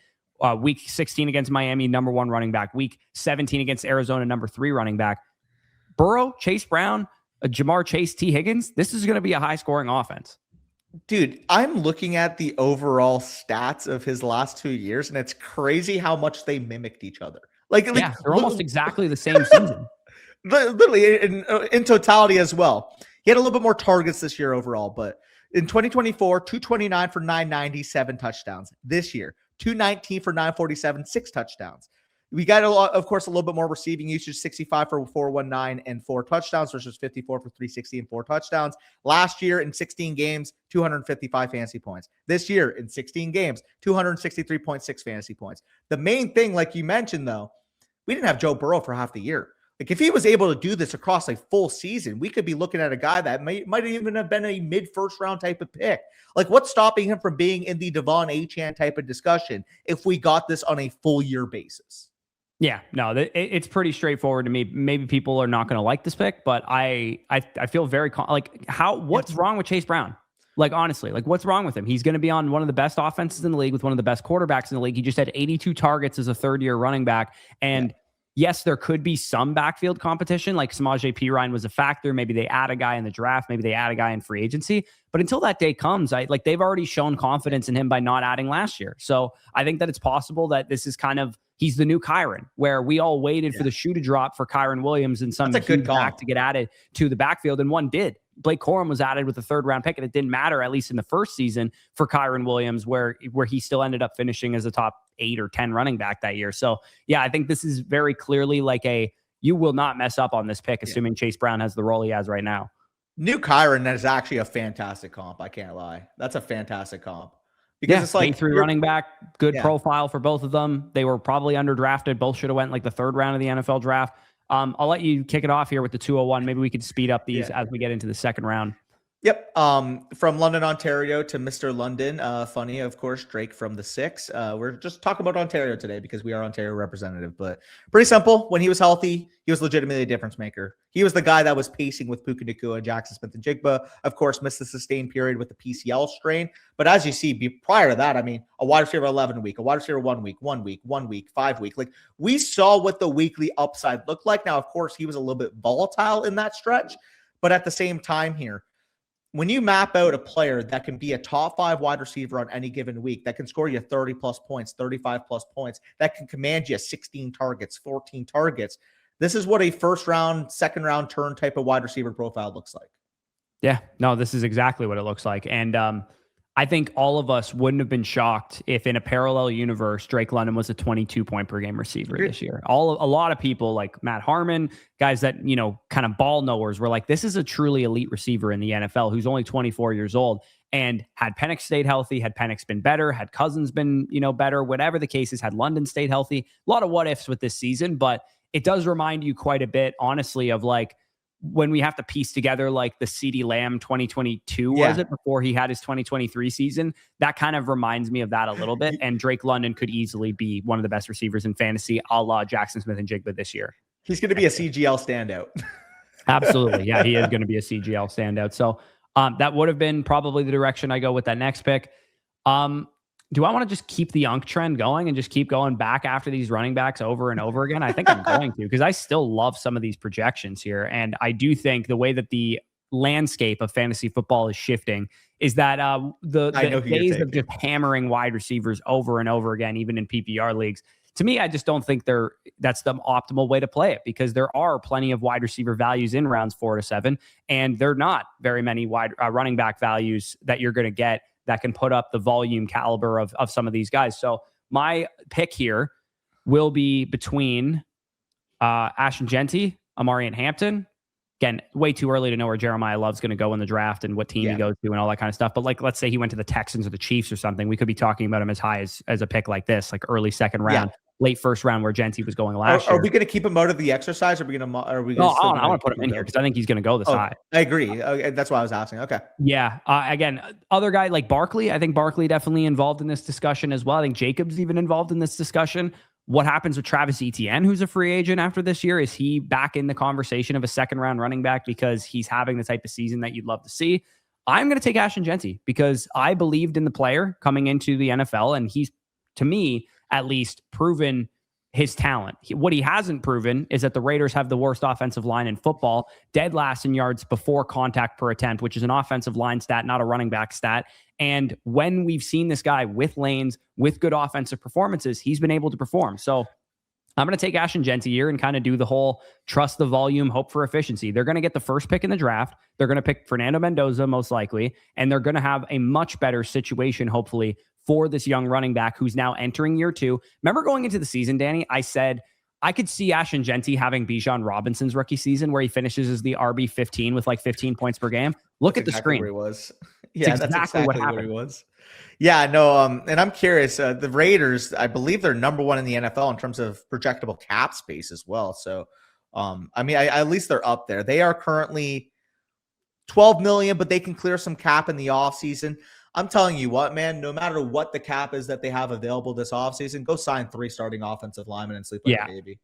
week 16 against Miami, number 1 running back. Week 17 against Arizona, number 3 running back. Burrow, Chase Brown, Jamar Chase, T. Higgins, this is going to be a high-scoring offense. Dude, I'm looking at the overall stats of his last 2 years, and it's crazy how much they mimicked each other. They're almost exactly the same season. Literally, in totality as well. He had a little bit more targets this year overall, but in 2024, 229 for 997 touchdowns. This year, 219 for 947, 6 touchdowns. We got, of course, a little bit more receiving usage, 65 for 419 and 4 touchdowns versus 54 for 360 and 4 touchdowns. Last year in 16 games, 255 fantasy points. This year in 16 games, 263.6 fantasy points. The main thing, like you mentioned, though, we didn't have Joe Burrow for half the year. Like, if he was able to do this across a full season, we could be looking at a guy that might even have been a mid-first round type of pick. Like, what's stopping him from being in the Devon Achane type of discussion if we got this on a full year basis? Yeah, no, it's pretty straightforward to me. Maybe people are not going to like this pick, but I feel very what's wrong with Chase Brown? Like, honestly, like, what's wrong with him? He's going to be on one of the best offenses in the league with one of the best quarterbacks in the league. He just had 82 targets as a third-year running back. And yes, there could be some backfield competition. Like, Samaje Perine was a factor. Maybe they add a guy in the draft. Maybe they add a guy in free agency. But until that day comes, they've already shown confidence in him by not adding last year. So I think that it's possible that this is kind of, he's the new Kyron, where we all waited for the shoe to drop for Kyron Williams and some huge back to get added to the backfield. And one did. Blake Corum was added with a 3rd-round pick, and it didn't matter, at least in the first season, for Kyron Williams, where he still ended up finishing as a top 8 or 10 running back that year. So, yeah, I think this is very clearly like you will not mess up on this pick, assuming Chase Brown has the role he has right now. New Kyron is actually a fantastic comp. I can't lie. That's a fantastic comp. Because it's like 3 running back, good profile for both of them. They were probably underdrafted. Both should have went like the 3rd round of the NFL draft. I'll let you kick it off here with the 201. Maybe we could speed up these as we get into the 2nd round. Yep. From London, Ontario to Mr. London. Funny, of course, Drake from the 6. We're just talking about Ontario today because we are Ontario representative, but pretty simple. When he was healthy, he was legitimately a difference maker. He was the guy that was pacing with Puka Nacua, Jackson Smith, and Jigba. Of course, missed the sustained period with the PCL strain. But as you see, prior to that, I mean, a wide receiver 11 week, a wide receiver 1 week, 1 week, 1 week, 5 week. Like, we saw what the weekly upside looked like. Now, of course, he was a little bit volatile in that stretch, but at the same time here, when you map out a player that can be a top 5 wide receiver on any given week, that can score you 30 plus points, 35 plus points, that can command you 16 targets, 14 targets, this is what a 1st round, 2nd round turn type of wide receiver profile looks like. Yeah, no, this is exactly what it looks like. And I think all of us wouldn't have been shocked if in a parallel universe, Drake London was a 22-point per game receiver this year. A lot of people like Matt Harmon, guys that, kind of ball knowers, were like, this is a truly elite receiver in the NFL who's only 24 years old. And had Penix stayed healthy, had Penix been better, had Cousins been, better, whatever the case is, had London stayed healthy, a lot of what ifs with this season. But it does remind you quite a bit, honestly, of like, when we have to piece together like the CeeDee Lamb 2022 was it before he had his 2023 season, that kind of reminds me of that a little bit. And Drake London could easily be one of the best receivers in fantasy, a la Jackson Smith and Jigba this year. He's going to be a CGL standout. Absolutely. Yeah, he is going to be a CGL standout. So that would have been probably the direction I go with that next pick. Do I want to just keep the Unk trend going and just keep going back after these running backs over and over again? I think I'm going to, because I still love some of these projections here. And I do think the way that the landscape of fantasy football is shifting is that the days of just hammering wide receivers over and over again, even in PPR leagues, to me, I just don't think that's the optimal way to play it, because there are plenty of wide receiver values in rounds 4 to 7, and there are not very many wide running back values that you're going to get that can put up the volume caliber of some of these guys. So my pick here will be between Ashton Genty, Amarian Hampton, again, way too early to know where Jeremiah Love's going to go in the draft and what team he goes to and all that kind of stuff. But like, let's say he went to the Texans or the Chiefs or something, we could be talking about him as high as a pick like this, like early second round, late first round, where Genty was going last year. Are we going to keep him out of the exercise? Or are we going to? Are we? No, I want to put him in here because I think he's going to go this high. I agree. That's why I was asking. Okay. Yeah. Again, other guy like Barkley. I think Barkley definitely involved in this discussion as well. I think Jacobs even involved in this discussion. What happens with Travis Etienne, who's a free agent after this year? Is he back in the conversation of a second round running back because he's having the type of season that you'd love to see? I'm going to take Ashton Genty because I believed in the player coming into the NFL, and he's, to me, at least proven his talent. What he hasn't proven is that the Raiders have the worst offensive line in football, dead last in yards before contact per attempt, which is an offensive line stat, not a running back stat. And when we've seen this guy with lanes, with good offensive performances, he's been able to perform. So I'm going to take Ashton Genty here and kind of do the whole trust the volume, hope for efficiency. They're going to get the first pick in the draft. They're going to pick Fernando Mendoza most likely, and they're going to have a much better situation, hopefully, for this young running back who's now entering year 2. Remember going into the season, Danny, I said I could see Ashton Genty having Bijan Robinson's rookie season where he finishes as the RB 15 with like 15 points per game. Look at the screen. Where he was. Yeah, that's exactly what happened. Where he was. Yeah, no, and I'm curious. The Raiders, I believe they're number 1 in the NFL in terms of projectable cap space as well. So, I mean, at least they're up there. They are currently 12 million, but they can clear some cap in the offseason. I'm telling you what, man, no matter what the cap is that they have available this offseason, go sign 3 starting offensive linemen and sleep like a baby.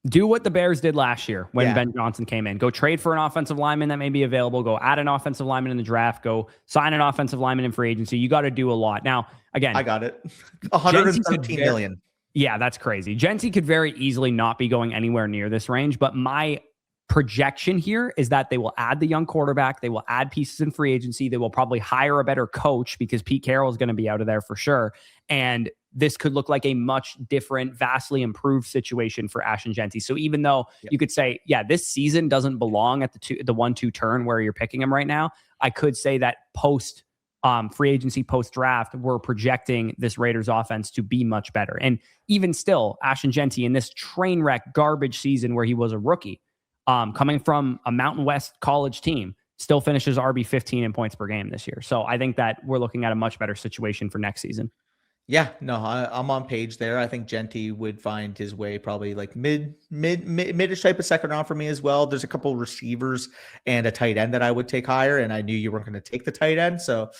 Do what the Bears did last year when Ben Johnson came in. Go trade for an offensive lineman that may be available. Go add an offensive lineman in the draft. Go sign an offensive lineman in free agency. You got to do a lot. Now, again, I got it. 113 million. Yeah, that's crazy. Genty could very easily not be going anywhere near this range, but my projection here is that they will add the young quarterback. They will add pieces in free agency. They will probably hire a better coach because Pete Carroll is going to be out of there for sure. And this could look like a much different, vastly improved situation for Ashton Genty. So even though you could say, yeah, this season doesn't belong at the 1-2 turn where you're picking him right now, I could say that post free agency, post draft, we're projecting this Raiders offense to be much better. And even still, Ashton Genty in this train wreck garbage season where he was a rookie, coming from a Mountain West college team, still finishes RB 15 in points per game this year. So I think that we're looking at a much better situation for next season. Yeah, no, I'm on page there. I think Genty would find his way probably like mid-ish type of second round for me as well. There's a couple receivers and a tight end that I would take higher, and I knew you weren't going to take the tight end. So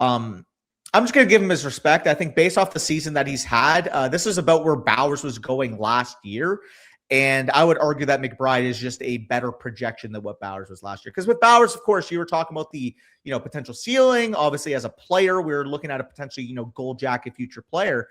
I'm just going to give him his respect. I think based off the season that he's had, this is about where Bowers was going last year. And I would argue that McBride is just a better projection than what Bowers was last year. Because with Bowers, of course, you were talking about the, potential ceiling. Obviously, as a player, we were looking at a potentially, gold jacket future player.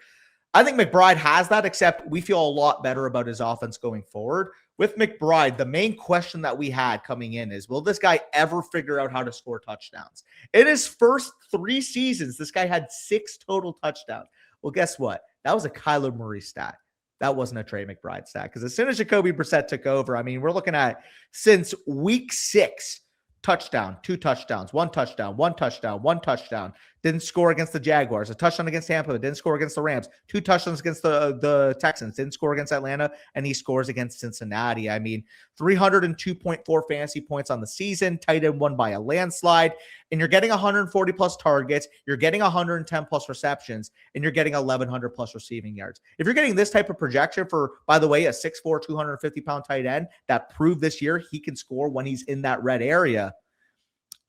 I think McBride has that, except we feel a lot better about his offense going forward. With McBride, the main question that we had coming in is, will this guy ever figure out how to score touchdowns? In his first 3 seasons, this guy had 6 total touchdowns. Well, guess what? That was a Kyler Murray stat. That wasn't a Trey McBride stat, because as soon as Jacoby Brissett took over, I mean, we're looking at since week 6, touchdown, 2 touchdowns, 1 touchdown, 1 touchdown, 1 touchdown. Didn't score against the Jaguars. A touchdown against Tampa. Didn't score against the Rams. 2 touchdowns against the Texans. Didn't score against Atlanta. And he scores against Cincinnati. I mean, 302.4 fantasy points on the season. Tight end 1 by a landslide. And you're getting 140 plus targets. You're getting 110 plus receptions. And you're getting 1,100 plus receiving yards. If you're getting this type of projection for, by the way, a 6'4", 250-pound tight end that proved this year he can score when he's in that red area,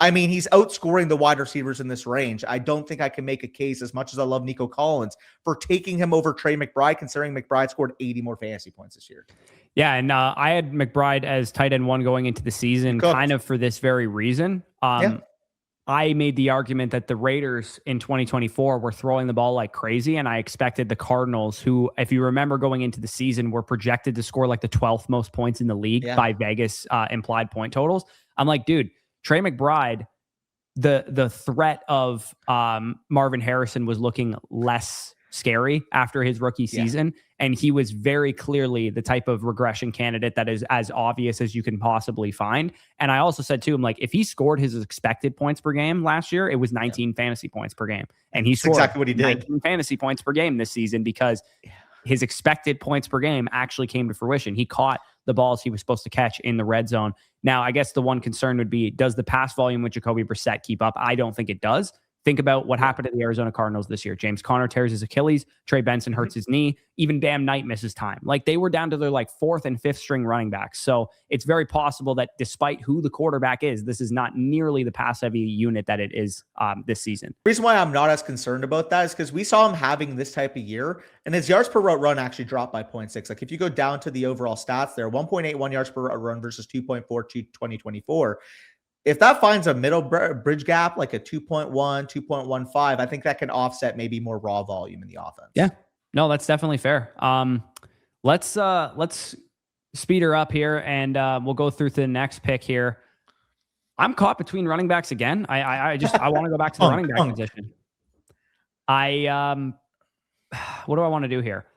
I mean, he's outscoring the wide receivers in this range. I don't think I can make a case, as much as I love Nico Collins, for taking him over Trey McBride, considering McBride scored 80 more fantasy points this year. Yeah, and I had McBride as tight end 1 going into the season, kind of for this very reason. I made the argument that the Raiders in 2024 were throwing the ball like crazy, and I expected the Cardinals, who, if you remember going into the season, were projected to score like the 12th most points in the league by Vegas implied point totals. I'm like, dude, Trey McBride, the threat of Marvin Harrison was looking less scary after his rookie season. And he was very clearly the type of regression candidate that is as obvious as you can possibly find. And I also said to him, like, if he scored his expected points per game last year, it was 19 fantasy points per game. And he scored exactly what he did. 19 fantasy points per game this season because his expected points per game actually came to fruition. He caught the balls he was supposed to catch in the red zone. Now, I guess the one concern would be, does the pass volume with Jacoby Brissett keep up? I don't think it does. Think about what happened to the Arizona Cardinals this year. James Conner tears his Achilles. Trey Benson hurts his knee. Even Bam Knight misses time. Like, they were down to their like 4th and 5th string running backs. So it's very possible that despite who the quarterback is, this is not nearly the pass heavy unit that it is this season. The reason why I'm not as concerned about that is because we saw him having this type of year, and his yards per route run actually dropped by 0.6. Like, if you go down to the overall stats there, 1.81 yards per route run versus 2.42 2024. If that finds a middle bridge gap, like a 2.1, 2.15, I think that can offset maybe more raw volume in the offense. Yeah, no, that's definitely fair. Let's speed her up here, and we'll go through to the next pick here. I'm caught between running backs again. I want to go back to the running back position. What do I want to do here?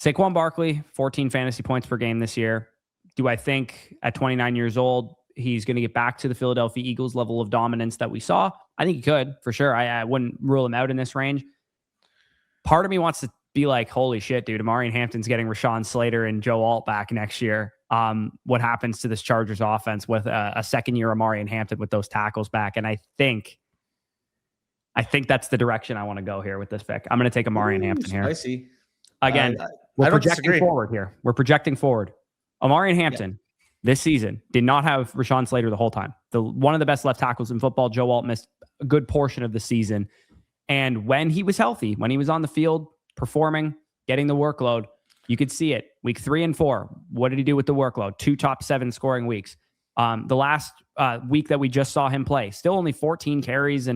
Saquon Barkley, 14 fantasy points per game this year. Do I think at 29 years old, he's going to get back to the Philadelphia Eagles level of dominance that we saw? I think he could, for sure. I wouldn't rule him out in this range. Part of me wants to be like, holy shit, dude, Amari Hampton's getting Rashawn Slater and Joe Alt back next year. What happens to this Chargers offense with a second-year Amari Hampton with those tackles back? And I think that's the direction I want to go here with this pick. I'm going to take Amari Hampton here. I see. Again, we're projecting forward here. We're projecting forward. Amari Hampton, this season, did not have Rashawn Slater the whole time. One of the best left tackles in football. Joe Alt missed a good portion of the season. And when he was healthy, when he was on the field, performing, getting the workload, you could see it. Week 3 and 4, what did he do with the workload? 2 top 7 scoring weeks. The last week that we just saw him play, still only 14 carries,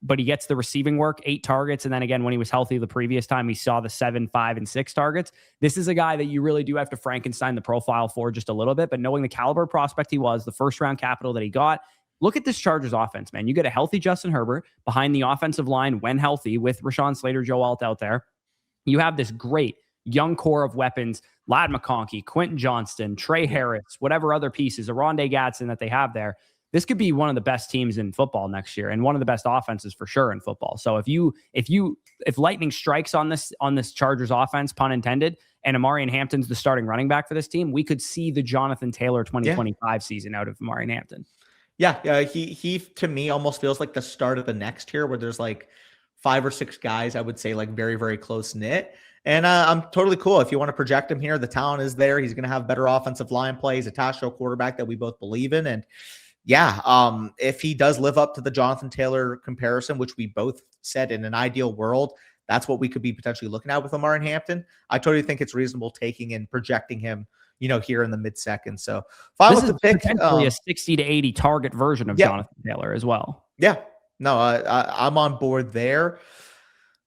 but he gets the receiving work, 8 targets. And then again, when he was healthy the previous time, we saw the 7, 5, and 6 targets. This is a guy that you really do have to Frankenstein the profile for just a little bit, but knowing the caliber prospect he was, the first round capital that he got, look at this Chargers offense, man. You get a healthy Justin Herbert behind the offensive line when healthy with Rashawn Slater, Joe Alt out there. You have this great young core of weapons, Ladd McConkey, Quentin Johnston, Trey Harris, whatever other pieces, Aronde Gadsden that they have there. This could be one of the best teams in football next year and one of the best offenses for sure in football. So if lightning strikes on this Chargers offense, pun intended, and Amari Hampton's the starting running back for this team, we could see the Jonathan Taylor 2025 season out of Amari Hampton. Yeah, he to me almost feels like the start of the next tier where there's like 5 or 6 guys, I would say, like very, very close knit. And I'm totally cool. If you want to project him here, the talent is there. He's going to have better offensive line play. He's attached to a quarterback that we both believe in. And yeah, if he does live up to the Jonathan Taylor comparison, which we both said in an ideal world, that's what we could be potentially looking at with Amari Hampton. I totally think it's reasonable taking and projecting him, here in the mid-second. So fine with the pick. Potentially a 60 to 80 target version of Jonathan Taylor as well. Yeah, no, I'm on board there.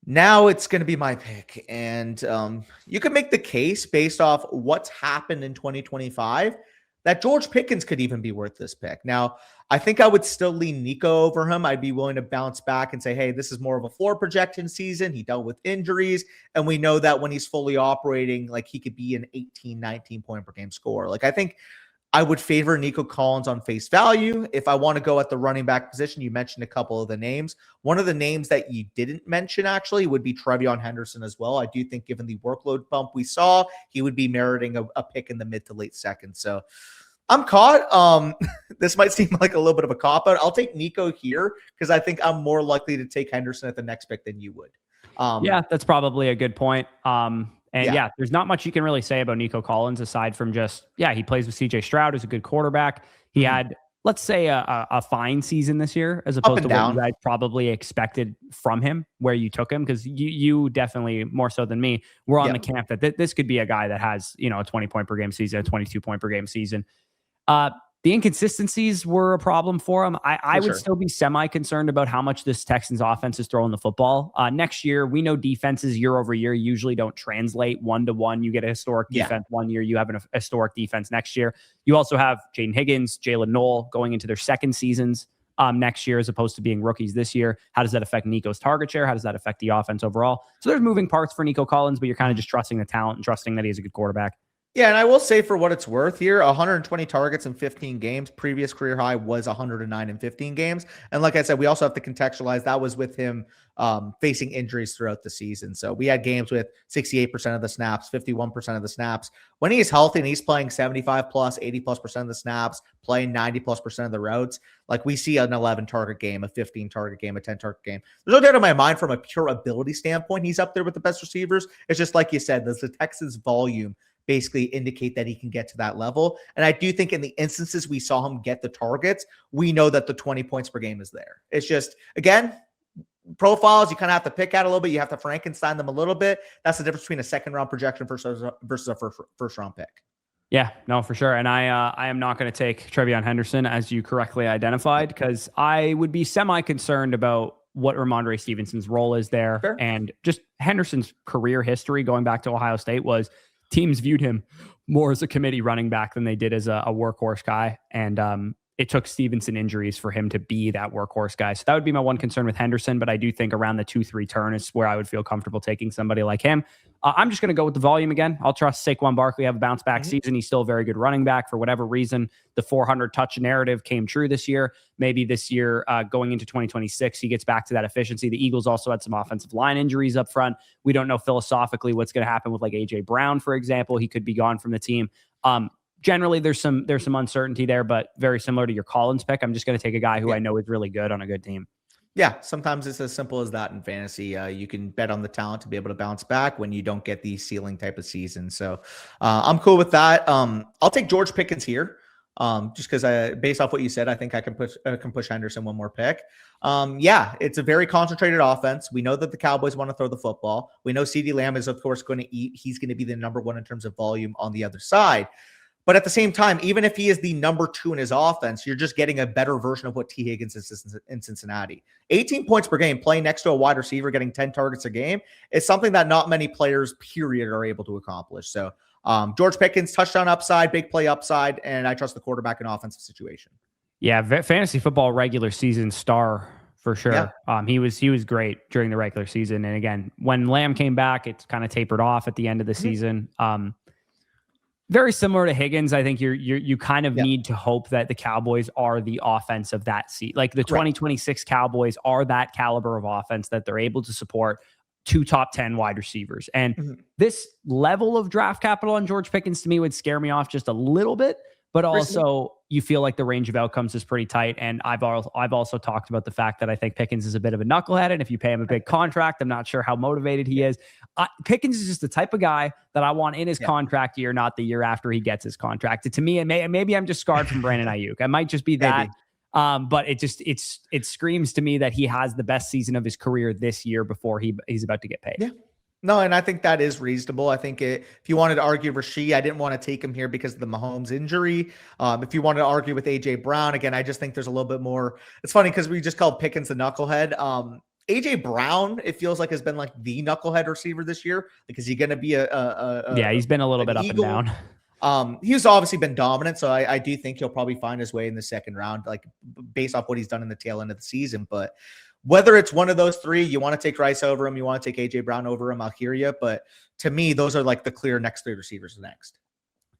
Now it's going to be my pick. And you can make the case based off what's happened in 2025 that George Pickens could even be worth this pick. Now, I think I would still lean Nico over him. I'd be willing to bounce back and say, hey, this is more of a floor projection season. He dealt with injuries. And we know that when he's fully operating, like he could be an 18, 19 point per game scorer. Like I think I would favor Nico Collins on face value. If I want to go at the running back position, you mentioned a couple of the names. One of the names that you didn't mention actually would be Trevion Henderson as well. I do think given the workload bump we saw, he would be meriting a pick in the mid to late second. So I'm caught. This might seem like a little bit of a cop-out. I'll take Nico here because I think I'm more likely to take Henderson at the next pick than you would. Yeah, that's probably a good point. There's not much you can really say about Nico Collins aside from just, he plays with CJ Stroud, who's a good quarterback. He had, let's say, a fine season this year as opposed to what you guys probably expected from him where you took him, because you definitely, more so than me, were on the camp that this could be a guy that has, a 20 point per game season, a 22 point per game season. The inconsistencies were a problem for him. I would still be semi-concerned about how much this Texans offense is throwing the football. Next year, we know defenses year over year usually don't translate 1-to-1. You get a historic defense one year, you have a historic defense next year. You also have Jaden Higgins, Jalen Noel going into their second seasons next year as opposed to being rookies this year. How does that affect Nico's target share? How does that affect the offense overall? So there's moving parts for Nico Collins, but you're kind of just trusting the talent and trusting that he's a good quarterback. Yeah, and I will say for what it's worth here, 120 targets in 15 games. Previous career high was 109 in 15 games. And like I said, we also have to contextualize that was with him facing injuries throughout the season. So we had games with 68% of the snaps, 51% of the snaps. When he's healthy and he's playing 75 plus, 80 plus percent of the snaps, playing 90 plus percent of the routes, like we see an 11 target game, a 15 target game, a 10 target game. There's no doubt in my mind from a pure ability standpoint, he's up there with the best receivers. It's just like you said, there's the Texans volume basically indicate that he can get to that level. And I do think in the instances we saw him get the targets, we know that the 20 points per game is there. It's just, again, profiles, you kind of have to pick out a little bit. You have to Frankenstein them a little bit. That's the difference between a second round projection versus a first round pick. Yeah, no, for sure. And I am not going to take Trevion Henderson, as you correctly identified, because I would be semi-concerned about what Ramondre Stevenson's role is there. Sure. And just Henderson's career history going back to Ohio State was teams viewed him more as a committee running back than they did as a workhorse guy. And it took Stevenson injuries for him to be that workhorse guy. So that would be my one concern with Henderson. But I do think around the 2-3 turn is where I would feel comfortable taking somebody like him. I'm just going to go with the volume again. I'll trust Saquon Barkley have a bounce back season. He's still a very good running back. For whatever reason, the 400 touch narrative came true this year. Maybe this year going into 2026, he gets back to that efficiency. The Eagles also had some offensive line injuries up front. We don't know philosophically what's going to happen with like AJ Brown, for example. He could be gone from the team. Generally, there's some uncertainty there, but very similar to your Collins pick. I'm just going to take a guy who I know is really good on a good team. Yeah, sometimes it's as simple as that in fantasy. You can bet on the talent to be able to bounce back when you don't get the ceiling type of season. So I'm cool with that. I'll take George Pickens here, just because based off what you said, I think I can push Henderson one more pick. Yeah, it's a very concentrated offense. We know that the Cowboys want to throw the football. We know CeeDee Lamb is, of course, going to eat. He's going to be the number one in terms of volume on the other side. But at the same time, even if he is the number two in his offense, you're just getting a better version of what T. Higgins is in Cincinnati. 18 points per game, playing next to a wide receiver, getting 10 targets a game is something that not many players, period, are able to accomplish. So George Pickens, touchdown upside, big play upside, and I trust the quarterback in offensive situation. Yeah, fantasy football regular season star for sure. Yeah. He was great during the regular season. And again, when Lamb came back, it's kind of tapered off at the end of the season. Very similar to Higgins. I think you kind of need to hope that the Cowboys are the offense of that seat. Like the 2026 Cowboys are that caliber of offense that they're able to support two top 10 wide receivers. And this level of draft capital on George Pickens to me would scare me off just a little bit, but also you feel like the range of outcomes is pretty tight. And I've also talked about the fact that I think Pickens is a bit of a knucklehead. And if you pay him a big contract, I'm not sure how motivated he is. Pickens is just the type of guy that I want in his contract year, not the year after he gets his contract. To me, maybe I'm just scarred from Brandon Ayuk. I might just be that. But it screams to me that he has the best season of his career this year before he's about to get paid. Yeah. No, and I think that is reasonable. I think if you wanted to argue Rasheed, I didn't want to take him here because of the Mahomes injury. If you wanted to argue with AJ Brown, again, I just think there's a little bit more. It's funny because we just called Pickens the knucklehead. AJ Brown, it feels like has been like the knucklehead receiver this year. Like, is he going to be yeah, he's been a little bit up and down. He's obviously been dominant, so I do think he'll probably find his way in the second round, like based off what he's done in the tail end of the season. But whether it's one of those three, you want to take Rice over him, you want to take AJ Brown over him, I'll hear you. But to me, those are like the clear next three receivers next.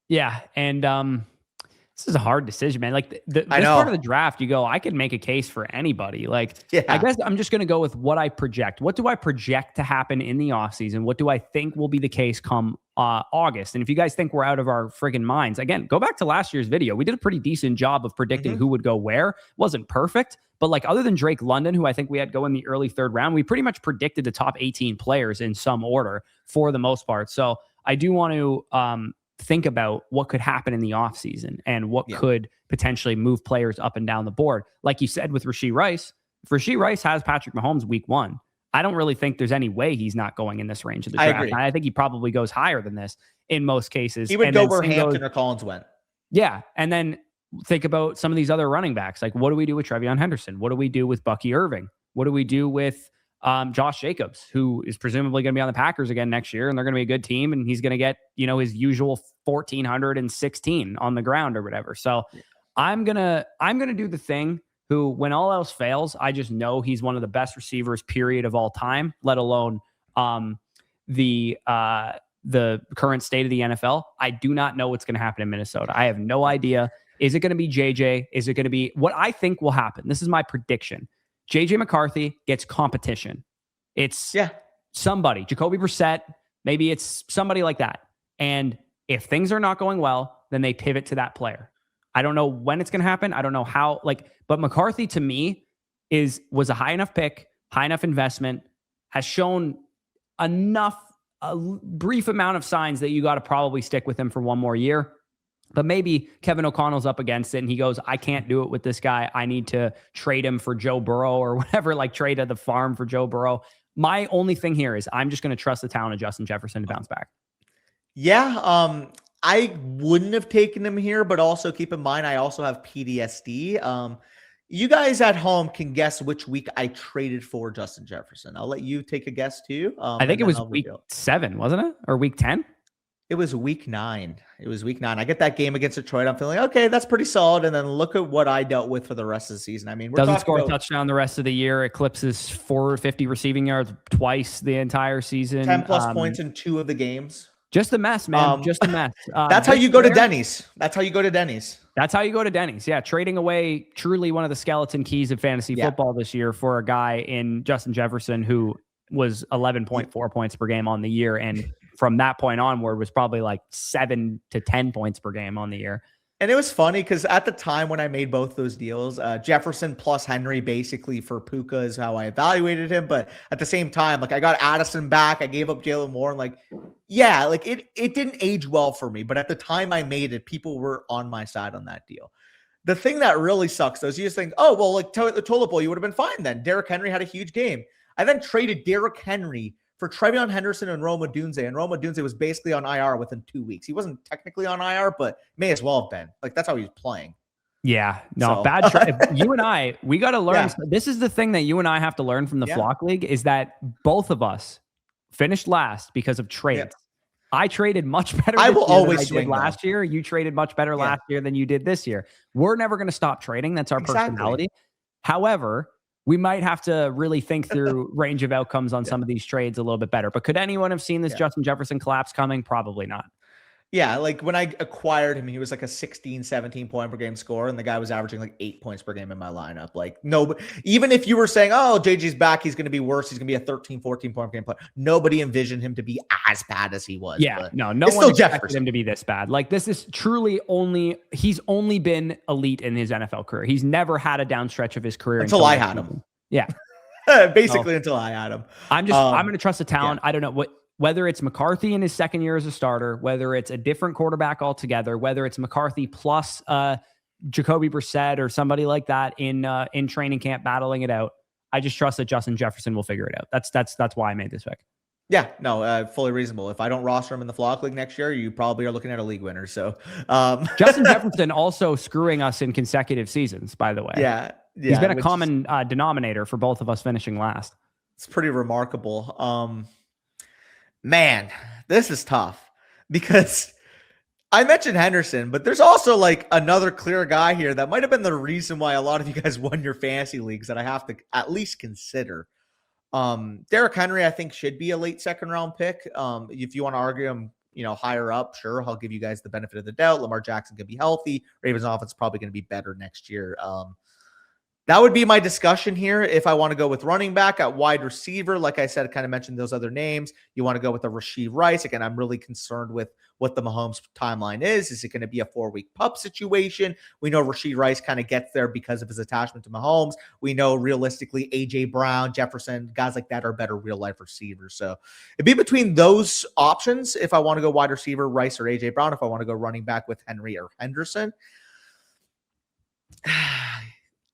Yeah, and this is a hard decision, man. Like this part of the draft, you go, I could make a case for anybody. Like, I guess I'm just going to go with what I project. What do I project to happen in the offseason? What do I think will be the case come August? And if you guys think we're out of our friggin' minds, again, go back to last year's video. We did a pretty decent job of predicting who would go where. It wasn't perfect, but like other than Drake London, who I think we had go in the early third round, we pretty much predicted the top 18 players in some order for the most part. So I do want to think about what could happen in the offseason and what could potentially move players up and down the board. Like you said with Rashee Rice, if Rashee Rice has Patrick Mahomes week 1, I don't really think there's any way he's not going in this range of the draft. I think he probably goes higher than this in most cases. He would go where Hampton or Collins went. Yeah. And then think about some of these other running backs. Like, what do we do with Trevion Henderson? What do we do with Bucky Irving? What do we do with Josh Jacobs, who is presumably going to be on the Packers again next year, and they're going to be a good team, and he's going to get, his usual 1,416 on the ground or whatever. So I'm going to do the thing who, when all else fails, I just know he's one of the best receivers, period, of all time, let alone the the current state of the NFL, I do not know what's going to happen in Minnesota. I have no idea. Is it going to be JJ? Is it going to be what I think will happen? This is my prediction. JJ McCarthy gets competition. It's somebody, Jacoby Brissett, maybe it's somebody like that. And if things are not going well, then they pivot to that player. I don't know when it's going to happen. I don't know how, but McCarthy to me was a high enough pick, high enough investment, has shown a brief amount of signs that you got to probably stick with him for one more year. But maybe Kevin O'Connell's up against it and he goes, I can't do it with this guy. I need to trade him for Joe Burrow or whatever, trade at the farm for Joe Burrow. My only thing here is I'm just going to trust the talent of Justin Jefferson to bounce back. Yeah. I wouldn't have taken him here, but also keep in mind, I also have PTSD. You guys at home can guess which week I traded for Justin Jefferson. I'll let you take a guess too. I think it was week 7, wasn't it? Or week 10? It was week 9. I get that game against Detroit. I'm feeling, okay, that's pretty solid. And then look at what I dealt with for the rest of the season. I mean, doesn't score a touchdown the rest of the year. Eclipses 450 receiving yards twice the entire season. 10 plus points in 2 of the games. Just a mess, man. Just a mess. That's how you go to Denny's. That's how you go to Denny's. Yeah. Trading away truly one of the skeleton keys of fantasy football this year for a guy in Justin Jefferson who was 11.4 points per game on the year. And from that point onward was probably 7 to 10 points per game on the year. And it was funny because at the time when I made both those deals, Jefferson plus Henry basically for Puka is how I evaluated him. But at the same time, I got Addison back. I gave up Jalen Moore. And it didn't age well for me. But at the time I made it, people were on my side on that deal. The thing that really sucks though is you just think, oh, well, the toilet bowl, you would have been fine then. Derrick Henry had a huge game. I then traded Derrick Henry for Trevion Henderson and Roma Dunze. And Roma Dunze was basically on IR within 2 weeks. He wasn't technically on IR, but may as well have been. That's how he was playing. Yeah. No, bad you and I, we got to learn. Yeah. This is the thing that you and I have to learn from the Flock League is that both of us finished last because of trades. Yeah. I traded much better I will always than I did last year. You traded much better last year than you did this year. We're never going to stop trading. That's our personality. However, we might have to really think through range of outcomes on some of these trades a little bit better. But could anyone have seen this Justin Jefferson collapse coming? Probably not. Yeah, when I acquired him, he was a 16, 17 point per game score, and the guy was averaging 8 points per game in my lineup. No, even if you were saying, oh, JG's back, he's going to be worse, he's going to be a 13, 14 point per game player, nobody envisioned him to be as bad as he was. Yeah, no one expected him to be this bad. This is truly he's only been elite in his NFL career. He's never had a down stretch of his career. Until I had him. Yeah. Basically until I had him. I'm going to trust the talent. I don't know whether it's McCarthy in his second year as a starter, whether it's a different quarterback altogether, whether it's McCarthy plus Jacoby Brissett or somebody like that in training camp battling it out. I just trust that Justin Jefferson will figure it out. That's why I made this pick. Yeah, no, fully reasonable. If I don't roster him in the Flock League next year, you probably are looking at a league winner. So Justin Jefferson also screwing us in consecutive seasons, by the way. Yeah. He's been a common denominator for both of us finishing last. It's pretty remarkable. Man, this is tough because I mentioned Henderson, but there's also another clear guy here that might have been the reason why a lot of you guys won your fantasy leagues that I have to at least consider. Derrick Henry, I think, should be a late second round pick. If you want to argue him, higher up, sure, I'll give you guys the benefit of the doubt. Lamar Jackson could be healthy. Ravens offense is probably going to be better next year. That would be my discussion here. If I want to go with running back at wide receiver, like I said, kind of mentioned those other names. You want to go with a Rashee Rice. Again, I'm really concerned with what the Mahomes timeline is. Is it going to be a 4-week pup situation? We know Rashee Rice kind of gets there because of his attachment to Mahomes. We know realistically A.J. Brown, Jefferson, guys like that are better real-life receivers. So it'd be between those options if I want to go wide receiver, Rice or A.J. Brown. If I want to go running back with Henry or Henderson.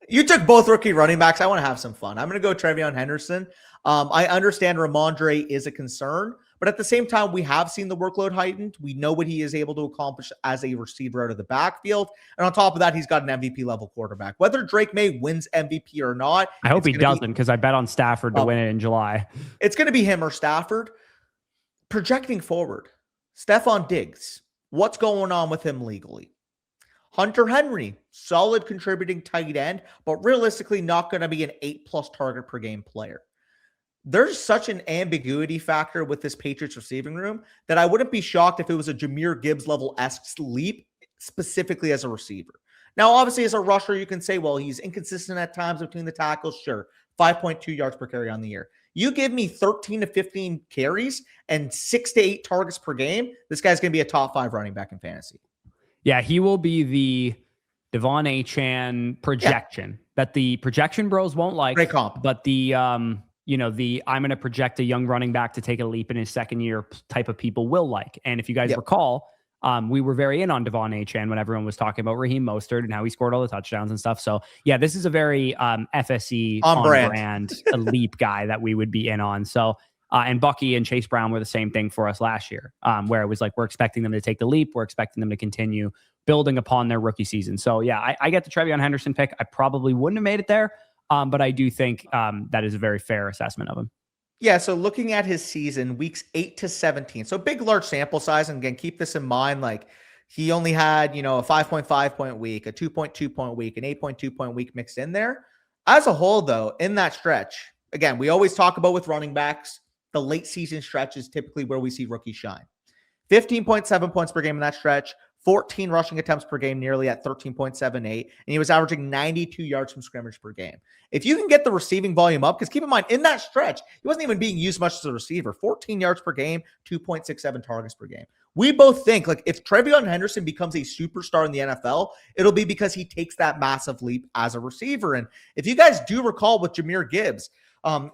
You took both rookie running backs. I want to have some fun. I'm going to go Trevion Henderson. I understand Ramondre is a concern, but at the same time, we have seen the workload heightened. We know what he is able to accomplish as a receiver out of the backfield. And on top of that, he's got an MVP level quarterback. Whether Drake May wins MVP or not. I hope he doesn't because I bet on Stafford to win it in July. It's going to be him or Stafford. Projecting forward, Stephon Diggs, what's going on with him legally? Hunter Henry, solid contributing tight end, but realistically not going to be an 8+ target per game player. there's such an ambiguity factor with this Patriots receiving room that I wouldn't be shocked if it was a Jahmyr Gibbs level-esque leap specifically as a receiver. Now, obviously, as a rusher, you can say, well, he's inconsistent at times between the tackles. Sure, 5.2 yards per carry on the year. You give me 13 to 15 carries and 6 to 8 targets per game, this guy's going to be a top 5 running back in fantasy. Yeah, he will be the Devon Achane projection that the projection bros won't like. Great comp. But the I'm going to project a young running back to take a leap in his second year type of people will like. And if you guys recall, we were very in on Devon Achane when everyone was talking about Raheem Mostert and how he scored all the touchdowns and stuff. So yeah, this is a very FSE on brand a leap guy that we would be in on. So and Bucky and Chase Brown were the same thing for us last year, where it was like, we're expecting them to take the leap. We're expecting them to continue building upon their rookie season. So yeah, I get the Trevion Henderson pick. I probably wouldn't have made it there. But I do think that is a very fair assessment of him. Yeah, so looking at his season, weeks 8 to 17. So big, large sample size. And again, keep this in mind. Like, he only had, a 5.5 point week, a 2.2 point week, an 8.2 point week mixed in there. As a whole, though, in that stretch, again, we always talk about with running backs, the late season stretch is typically where we see rookies shine. 15.7 points per game in that stretch, 14 rushing attempts per game, nearly at 13.78. And he was averaging 92 yards from scrimmage per game. If you can get the receiving volume up, because keep in mind, in that stretch, he wasn't even being used much as a receiver. 14 yards per game, 2.67 targets per game. We both think, like, if Trevion Henderson becomes a superstar in the NFL, it'll be because he takes that massive leap as a receiver. And if you guys do recall with Jahmyr Gibbs,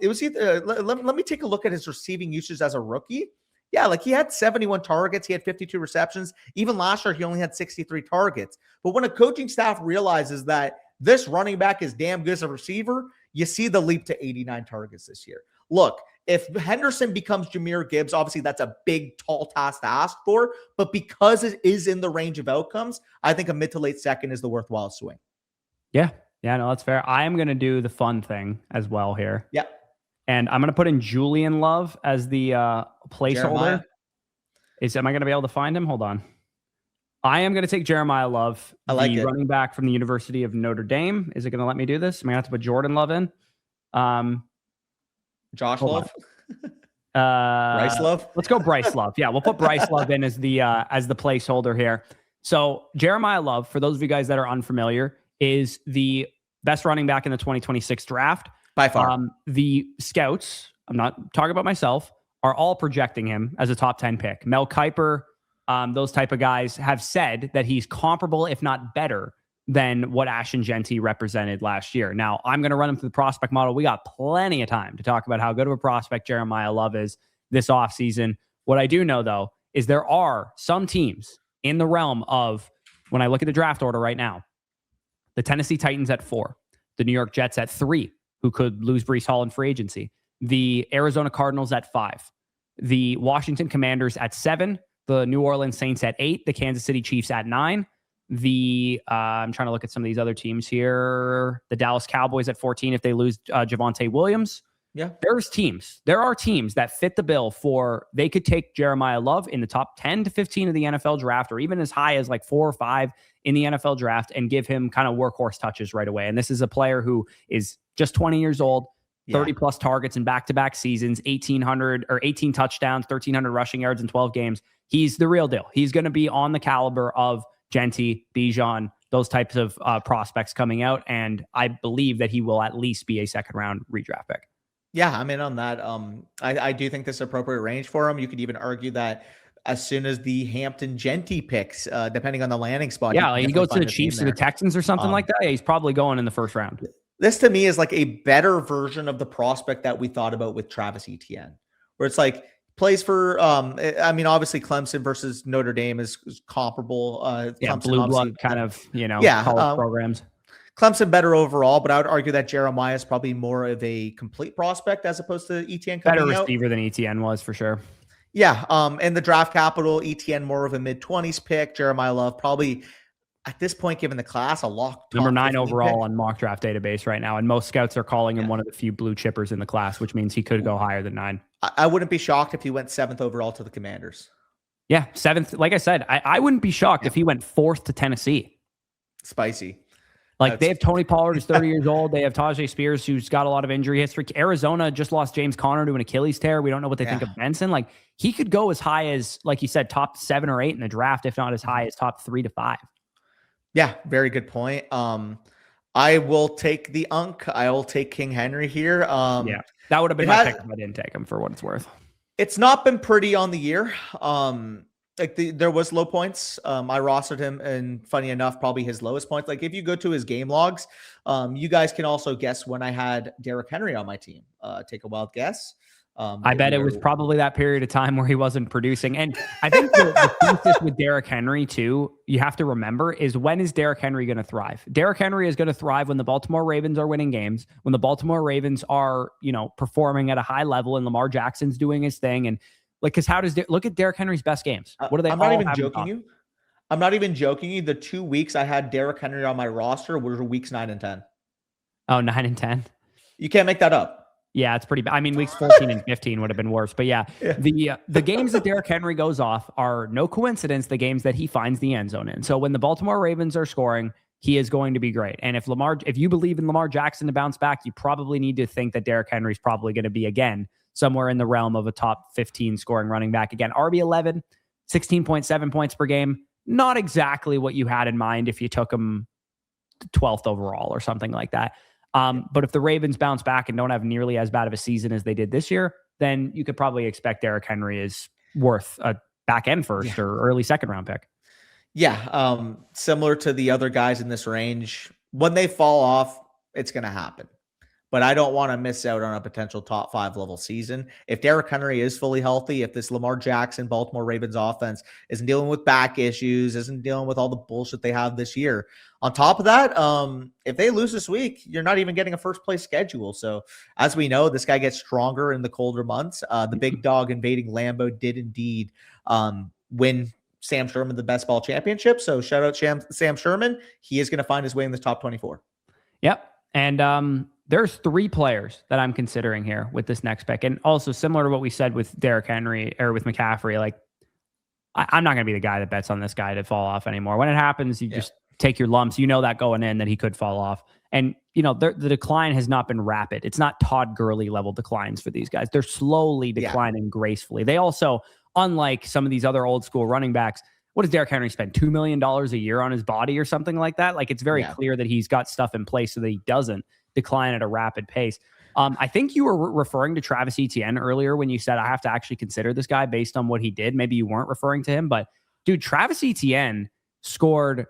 it was either, let me take a look at his receiving usage as a rookie. Yeah, like he had 71 targets. He had 52 receptions. Even last year, he only had 63 targets. But when a coaching staff realizes that this running back is damn good as a receiver, you see the leap to 89 targets this year. Look, if Henderson becomes Jahmyr Gibbs, obviously that's a big, tall task to ask for. But because it is in the range of outcomes, I think a mid to late second is the worthwhile swing. Yeah, no, that's fair. I am going to do the fun thing as well here. Yeah. And I'm going to put in Julian Love as the placeholder. Am I going to be able to find him? Hold on. I am going to take Jeremiah Love, the running back from the University of Notre Dame. Is it going to let me do this? Am I going to have to put Jordan Love in? Josh Love? Bryce Love? Let's go Bryce Love. Yeah, we'll put Bryce Love in as the placeholder here. So Jeremiah Love, for those of you guys that are unfamiliar, is the best running back in the 2026 draft. By far. The scouts, I'm not talking about myself, are all projecting him as a top 10 pick. Mel Kiper, those type of guys have said that he's comparable, if not better, than what Ashton Jeanty represented last year. Now, I'm going to run him through the prospect model. We got plenty of time to talk about how good of a prospect Jeremiah Love is this offseason. What I do know, though, is there are some teams in the realm of, when I look at the draft order right now, the Tennessee Titans at 4, the New York Jets at 3, who could lose Breece Hall in free agency, the Arizona Cardinals at 5, the Washington Commanders at 7, the New Orleans Saints at 8, the Kansas City Chiefs at 9, I'm trying to look at some of these other teams here, the Dallas Cowboys at 14 if they lose Javonte Williams. Yeah. There are teams that fit the bill for, they could take Jeremiah Love in the top 10 to 15 of the NFL draft, or even as high as like 4 or 5 in the NFL draft, and give him kind of workhorse touches right away. And this is a player who is just 20 years old, 30 plus targets in back-to-back seasons, 18 touchdowns, 1,300 rushing yards in 12 games. He's the real deal. He's going to be on the caliber of Jeanty, Bijan, those types of prospects coming out. And I believe that he will at least be a second-round redraft pick. Yeah, I'm in on that. I do think this is appropriate range for him. You could even argue that as soon as the Hampton Jeanty picks, depending on the landing spot. Yeah, like he goes to the Chiefs or the Texans or something like that. Yeah, he's probably going in the first round. This to me is like a better version of the prospect that we thought about with Travis Etienne, where it's like plays for, obviously Clemson versus Notre Dame is comparable. Clemson, blue blood kind of, college programs. Clemson better overall, but I would argue that Jeremiah is probably more of a complete prospect as opposed to Etienne coming better receiver than Etienne was for sure. Yeah. And the draft capital, Etienne more of a mid-20s pick. Jeremiah Love probably at this point, given the class, a lock. Number 9 overall pick on mock draft database right now. And most scouts are calling him one of the few blue chippers in the class, which means he could go higher than 9. I wouldn't be shocked if he went 7th overall to the Commanders. Yeah, 7th. Like I said, I wouldn't be shocked if he went 4th to Tennessee. Spicy. Like they have Tony Pollard, who's 30 years old. They have Tajay Spears, who's got a lot of injury history. Arizona just lost James Conner to an Achilles tear. We don't know what they think of Benson. Like he could go as high as, like you said, top 7 or 8 in the draft, if not as high as top 3 to 5. Yeah, very good point. I will take the Unk. I will take King Henry here. Yeah, that would have been my pick if I didn't take him, for what it's worth. It's not been pretty on the year. There was low points. I rostered him, and funny enough, probably his lowest points. Like if you go to his game logs, you guys can also guess when I had Derrick Henry on my team. Take a wild guess. I bet it was probably that period of time where he wasn't producing. And I think the thesis with Derrick Henry too, you have to remember, is when is Derrick Henry going to thrive? Derrick Henry is going to thrive when the Baltimore Ravens are winning games, when the Baltimore Ravens are, performing at a high level and Lamar Jackson's doing his thing. And like, because look at Derrick Henry's best games. What are they? I'm not even joking you. I'm not even joking you. The 2 weeks I had Derrick Henry on my roster were weeks 9 and 10. Oh, 9 and 10. You can't make that up. Yeah, it's pretty bad. I mean, weeks 14 and 15 would have been worse. But yeah. The games that Derrick Henry goes off are no coincidence the games that he finds the end zone in. So when the Baltimore Ravens are scoring, he is going to be great. And if you believe in Lamar Jackson to bounce back, you probably need to think that Derrick Henry is probably going to be, again, somewhere in the realm of a top 15 scoring running back. Again, RB11, 16.7 points per game. Not exactly what you had in mind if you took him 12th overall or something like that. But if the Ravens bounce back and don't have nearly as bad of a season as they did this year, then you could probably expect Derrick Henry is worth a back end first or early second round pick. Yeah. Similar to the other guys in this range, when they fall off, it's going to happen. But I don't want to miss out on a potential top 5 level season. If Derrick Henry is fully healthy, if this Lamar Jackson, Baltimore Ravens offense isn't dealing with back issues, isn't dealing with all the bullshit they have this year. On top of that, if they lose this week, you're not even getting a first place schedule. So as we know, this guy gets stronger in the colder months. The big dog invading Lambeau did indeed win Sam Sherman the best ball championship. So shout out Sam Sherman. He is going to find his way in the top 24. Yep. And there's 3 players that I'm considering here with this next pick. And also similar to what we said with Derrick Henry or with McCaffrey, like I'm not going to be the guy that bets on this guy to fall off anymore. When it happens, you just take your lumps. You know that going in that he could fall off. And, the decline has not been rapid. It's not Todd Gurley level declines for these guys. They're slowly declining gracefully. They also, unlike some of these other old school running backs, what does Derrick Henry spend? $2 million a year on his body or something like that? Like it's very clear that he's got stuff in place so that he doesn't decline at a rapid pace. I think you were referring to Travis Etienne earlier when you said I have to actually consider this guy based on what he did. Maybe you weren't referring to him, but dude, Travis Etienne scored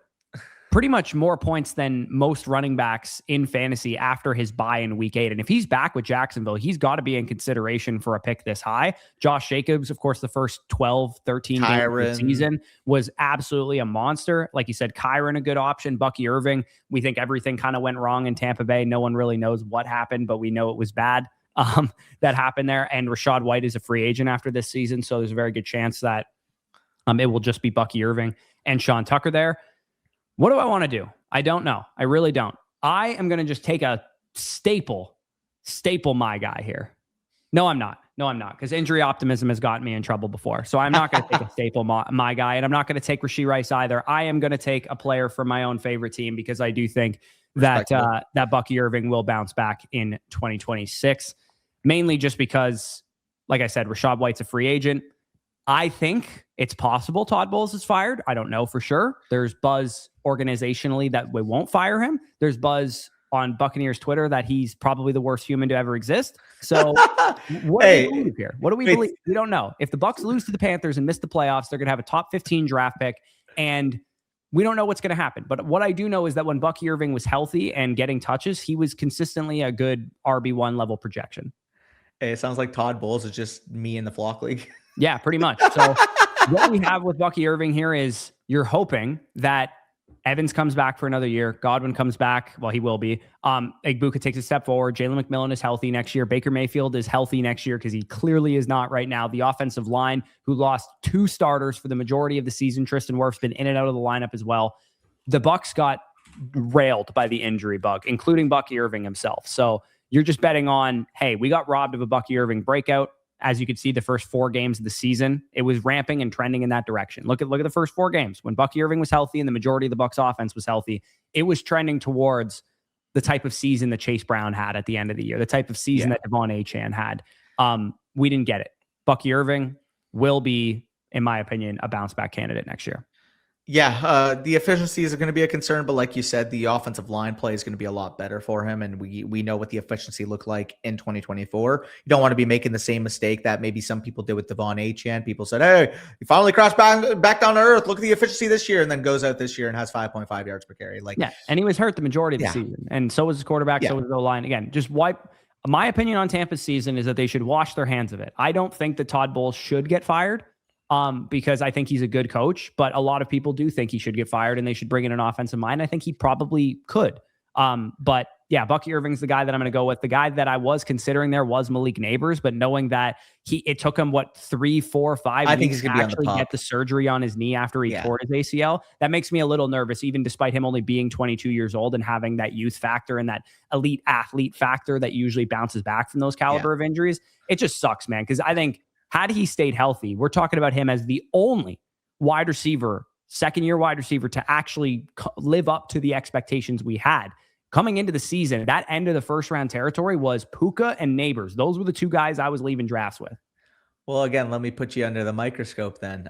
pretty much more points than most running backs in fantasy after his bye in week 8. And if he's back with Jacksonville, he's got to be in consideration for a pick this high. Josh Jacobs, of course, the first 12, 13 games of the season was absolutely a monster. Like you said, Kyron, a good option. Bucky Irving, we think everything kind of went wrong in Tampa Bay. No one really knows what happened, but we know it was bad that happened there. And Rachaad White is a free agent after this season. So there's a very good chance that it will just be Bucky Irving and Sean Tucker there. What do I want to do? I don't know. I really don't. I am going to just take a staple my guy here. No, I'm not. Because injury optimism has gotten me in trouble before. So I'm not going to take a staple my guy, and I'm not going to take Rashee Rice either. I am going to take a player from my own favorite team because I do think that Bucky Irving will bounce back in 2026, mainly just because, like I said, Rachaad White's a free agent. I think it's possible Todd Bowles is fired. I don't know for sure. There's buzz organizationally that we won't fire him. There's buzz on Buccaneers Twitter that he's probably the worst human to ever exist. So what do we believe here? What do we believe? We don't know. If the Bucs lose to the Panthers and miss the playoffs, they're going to have a top 15 draft pick, and we don't know what's going to happen. But what I do know is that when Bucky Irving was healthy and getting touches, he was consistently a good RB1 level projection. Hey, it sounds like Todd Bowles is just me in the flock league. Yeah, pretty much. So what we have with Bucky Irving here is you're hoping that Evans comes back for another year. Godwin comes back. Well, he will be. Egbuka takes a step forward. Jalen McMillan is healthy next year. Baker Mayfield is healthy next year because he clearly is not right now. The offensive line, who lost 2 starters for the majority of the season, Tristan Wirf's been in and out of the lineup as well. The Bucs got railed by the injury bug, including Bucky Irving himself. So you're just betting on, hey, we got robbed of a Bucky Irving breakout. as you could see, the first 4 games of the season, it was ramping and trending in that direction. Look at the first 4 games. When Bucky Irving was healthy and the majority of the Bucs offense was healthy, it was trending towards the type of season that Chase Brown had at the end of the year, the type of season that Devon Achane had. We didn't get it. Bucky Irving will be, in my opinion, a bounce back candidate next year. Yeah, the efficiency is going to be a concern, but like you said, the offensive line play is going to be a lot better for him, and we know what the efficiency looked like in 2024. You don't want to be making the same mistake that maybe some people did with Devon Achane. People said, "Hey, he finally crossed back down to earth. Look at the efficiency this year," and then goes out this year and has 5.5 yards per carry. And he was hurt the majority of the season, and so was his quarterback, so was his O-line. Again, just wipe. My opinion on Tampa's season is that they should wash their hands of it. I don't think that Todd Bowles should get fired. Because I think he's a good coach, but a lot of people do think he should get fired and they should bring in an offensive mind. I think he probably could. But yeah, Bucky Irving's the guy that I'm going to go with. The guy that I was considering there was Malik Neighbors, but knowing that it took him 3, 4, 5 weeks to actually get the surgery on his knee after he tore his ACL, that makes me a little nervous, even despite him only being 22 years old and having that youth factor and that elite athlete factor that usually bounces back from those caliber of injuries. It just sucks, man. Because I think had he stayed healthy, we're talking about him as the only wide receiver, second-year wide receiver, to actually live up to the expectations we had. Coming into the season, that end of the first-round territory was Puka and Neighbors. Those were the 2 guys I was leaving drafts with. Well, again, let me put you under the microscope then.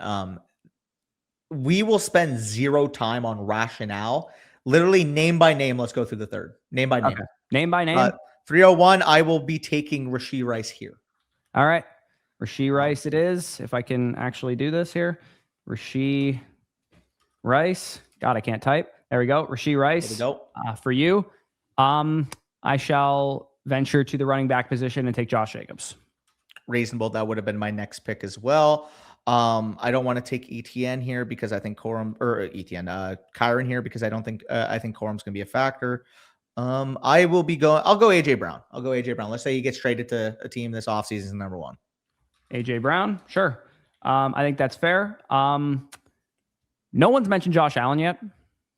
We will spend 0 time on rationale. Literally name by name, let's go through the third. Name by name. Okay. Name by name? 301, I will be taking Rashee Rice here. All right. Rashee Rice it is, if I can actually do this here. Rashee Rice. God, I can't type. There we go. Rashee Rice. There we go. For you. I shall venture to the running back position and take Josh Jacobs. Reasonable. That would have been my next pick as well. I don't want to take ETN here because I think Kyron here because I don't think I think Corum's going to be a factor. I'll go AJ Brown. Let's say he gets traded to a team this offseason is number 1. AJ Brown, sure. I think that's fair. No one's mentioned Josh Allen yet,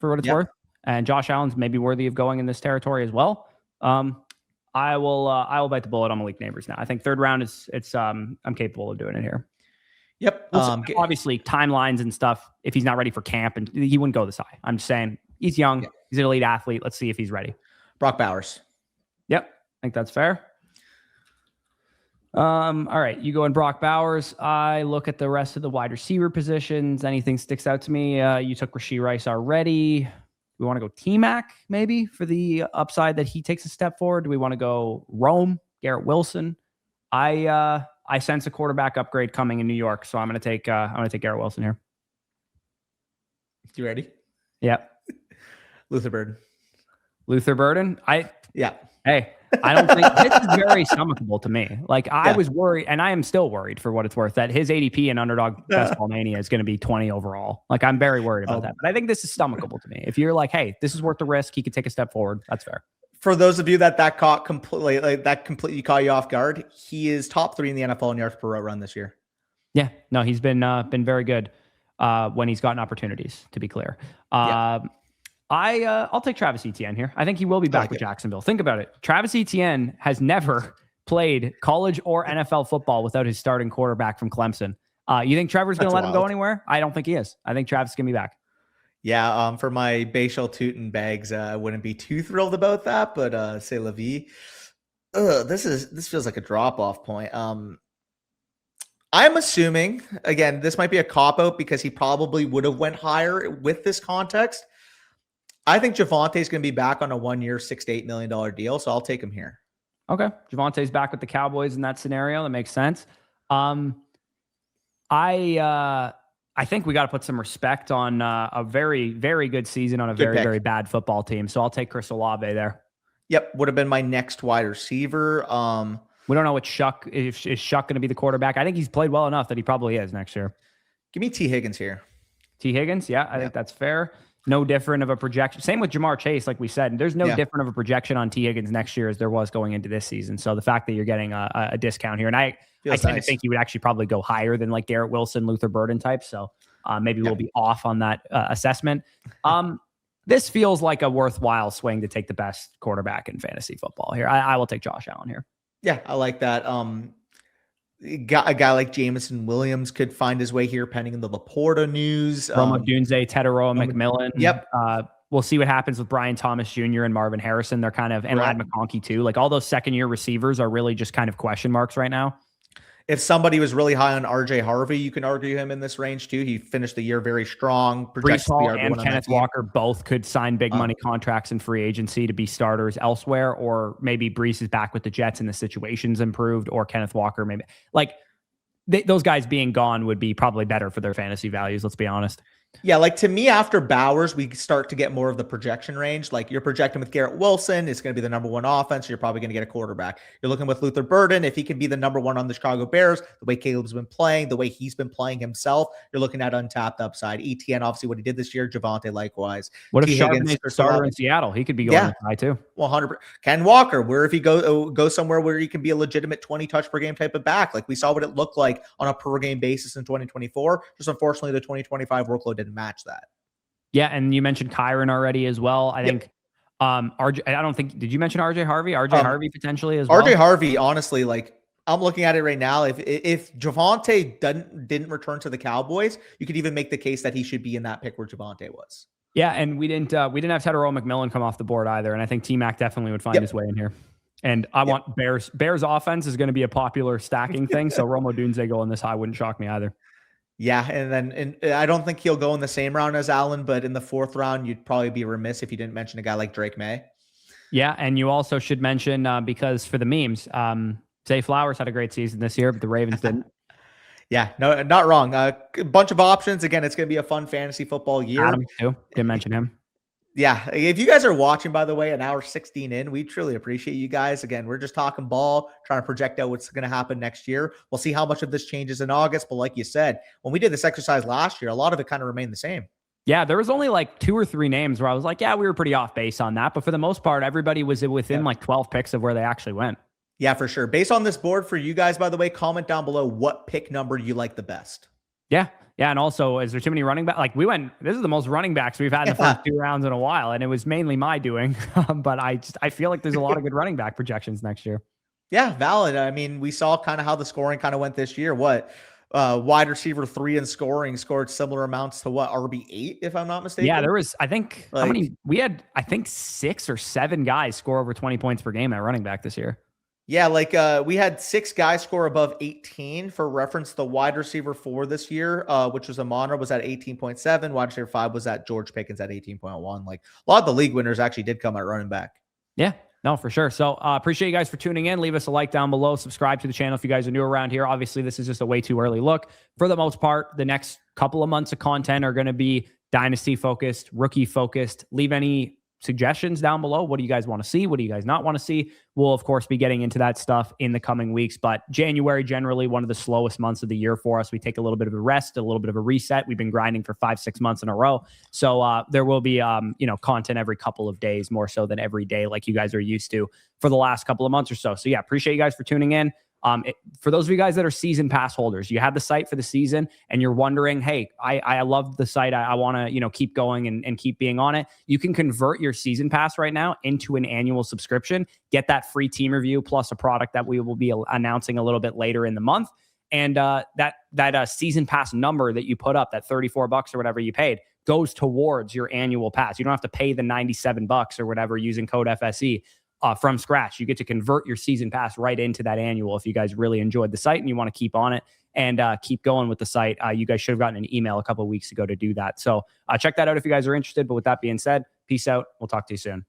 for what it's worth, and Josh Allen's maybe worthy of going in this territory as well. I will bite the bullet on Malik Neighbors now. I think 3rd round I'm capable of doing it here. Yep. Obviously, timelines and stuff. If he's not ready for camp, and he wouldn't go this high. I'm just saying he's young. Yep. He's an elite athlete. Let's see if he's ready. Brock Bowers. Yep, I think that's fair. All right, you go in Brock Bowers. I look at the rest of the wide receiver positions. Anything sticks out to me? You took Rashee Rice already. We want to go T-Mac maybe for the upside that he takes a step forward. Do we want to go Rome, Garrett Wilson? I sense a quarterback upgrade coming in New York, so I'm going to take Garrett Wilson here. You ready? Yep. Luther Burden. Hey, I don't think this is very stomachable to me. I was worried, and I am still worried for what it's worth, that his ADP in Underdog Best Ball Mania is going to be 20 overall. I'm very worried about that. But I think this is stomachable to me. If you're like, hey, this is worth the risk, he could take a step forward, that's fair. For those of you that caught completely caught you off guard, he is top 3 in the NFL in yards per route run this year. Yeah, no, he's been very good when he's gotten opportunities, to be clear. I'll take Travis Etienne here. I think he will be back with Jacksonville. Think about it. Travis Etienne has never played college or NFL football without his starting quarterback from Clemson. You think Trevor's going to let him go anywhere? I don't think he is. I think Travis is going to be back. Yeah, for my Bayshell Tootin bags, I wouldn't be too thrilled about that, but say la vie. This feels like a drop-off point. I'm assuming, again, this might be a cop-out because he probably would have went higher with this context. I think Javonte's going to be back on a 1-year, $6 to $8 million deal, so I'll take him here. Okay. Javonte's back with the Cowboys in that scenario. That makes sense. I think we got to put some respect on a very, very good season on a very, very bad football team. So I'll take Chris Olave there. Yep. Would have been my next wide receiver. We don't know what Shuck is Shuck going to be the quarterback. I think he's played well enough that he probably is next year. Give me T. Higgins here. T. Higgins. Yeah. I think that's fair. No different of a projection. Same with Jamar Chase, like we said. There's no different of a projection on T. Higgins next year as there was going into this season. So the fact that you're getting a discount here, and I tend to think you would actually probably go higher than like Garrett Wilson, Luther Burden type. So maybe we'll be off on that assessment. This feels like a worthwhile swing to take the best quarterback in fantasy football here. I will take Josh Allen here. Yeah, I like that. A guy like Jameson Williams could find his way here, pending in the Laporta news. Roma Dunze, Tetaroa, McMillan. Yep. We'll see what happens with Brian Thomas Jr. and Marvin Harrison. They're kind of, and Lad McConkey too. Like all those second-year receivers are really just kind of question marks right now. If somebody was really high on RJ Harvey, you can argue him in this range too. He finished the year very strong. Breece Hall and Kenneth Walker both could sign big money contracts in free agency to be starters elsewhere, or maybe Breece is back with the Jets and the situation's improved, or Kenneth Walker maybe. Like those guys being gone would be probably better for their fantasy values. Let's be honest. Yeah, like to me, after Bowers, we start to get more of the projection range. Like you're projecting with Garrett Wilson, it's going to be the number one offense. You're probably going to get a quarterback. You're looking with Luther Burden. If he can be the number one on the Chicago Bears, the way Caleb's been playing, the way he's been playing himself, you're looking at untapped upside. ETN, obviously, what he did this year. Javonte, likewise. What if Charbonnet is a starter in Seattle? He could be going high too. 100%. Ken Walker, where if he go somewhere where he can be a legitimate 20 touch per game type of back, like we saw what it looked like on a per game basis in 2024. Just unfortunately, the 2025 workload didn't match that. Yeah, and you mentioned Kyron already as well. I think RJ, I don't think, did you mention RJ Harvey? RJ Harvey potentially as well? RJ Harvey, honestly, like I'm looking at it right now. If Javonte didn't return to the Cowboys, you could even make the case that he should be in that pick where Javonte was. Yeah, and we didn't have Tetaroa McMillan come off the board either, and I think T-Mac definitely would find his way in here. And I want Bears offense is going to be a popular stacking thing, so Rome Odunze going this high wouldn't shock me either. Yeah, and I don't think he'll go in the same round as Allen, but in the fourth round, you'd probably be remiss if you didn't mention a guy like Drake May. Yeah, and you also should mention, because for the memes, Zay Flowers had a great season this year, but the Ravens didn't. Yeah, no, not wrong. A bunch of options. Again, it's going to be a fun fantasy football year. Adam, too. Didn't mention him. Yeah, if you guys are watching, by the way, an hour 16 in, we truly appreciate you guys. Again, we're just talking ball, trying to project out what's going to happen next year. We'll see how much of this changes in August. But like you said, when we did this exercise last year, a lot of it kind of remained the same. Yeah, there was only like 2 or 3 names where I was like, yeah, we were pretty off base on that. But for the most part, everybody was within like 12 picks of where they actually went. Yeah, for sure. Based on this board for you guys, by the way, comment down below what pick number you like the best. Yeah. Yeah, and also, is there too many running backs? Like this is the most running backs we've had in the first 2 rounds in a while, and it was mainly my doing. But I feel like there's a lot of good running back projections next year. Yeah, valid. I mean, we saw kind of how the scoring kind of went this year. Wide receiver 3 in scoring scored similar amounts to RB8, if I'm not mistaken. Yeah, there was, I think, how many? We had, I think, 6 or 7 guys score over 20 points per game at running back this year. Yeah, we had 6 guys score above 18. For reference, the wide receiver 4 this year, which was Amon-Ra, was at 18.7. Wide receiver 5 was at George Pickens at 18.1. Like a lot of the league winners actually did come at running back. Yeah, no, for sure. So appreciate you guys for tuning in. Leave us a like down below. Subscribe to the channel if you guys are new around here. Obviously, this is just a way too early look. For the most part, the next couple of months of content are going to be Dynasty focused, rookie focused. Leave any suggestions down below. What do you guys want to see? What do you guys not want to see? We'll, of course, be getting into that stuff in the coming weeks, but January, generally one of the slowest months of the year for us. We take a little bit of a rest, a little bit of a reset. We've been grinding for 5-6 months in a row. So there will be, content every couple of days, more so than every day, like you guys are used to for the last couple of months or so. So yeah, appreciate you guys for tuning in. For those of you guys that are season pass holders, you have the site for the season and you're wondering, hey, I love the site. I want to, keep going and keep being on it. You can convert your season pass right now into an annual subscription, get that free team review plus a product that we will be announcing a little bit later in the month. And that season pass number that you put up, that $34 or whatever you paid, goes towards your annual pass. You don't have to pay the $97 or whatever using code FSE. From scratch. You get to convert your season pass right into that annual if you guys really enjoyed the site and you want to keep on it and keep going with the site. You guys should have gotten an email a couple of weeks ago to do that. So check that out if you guys are interested. But with that being said, peace out. We'll talk to you soon.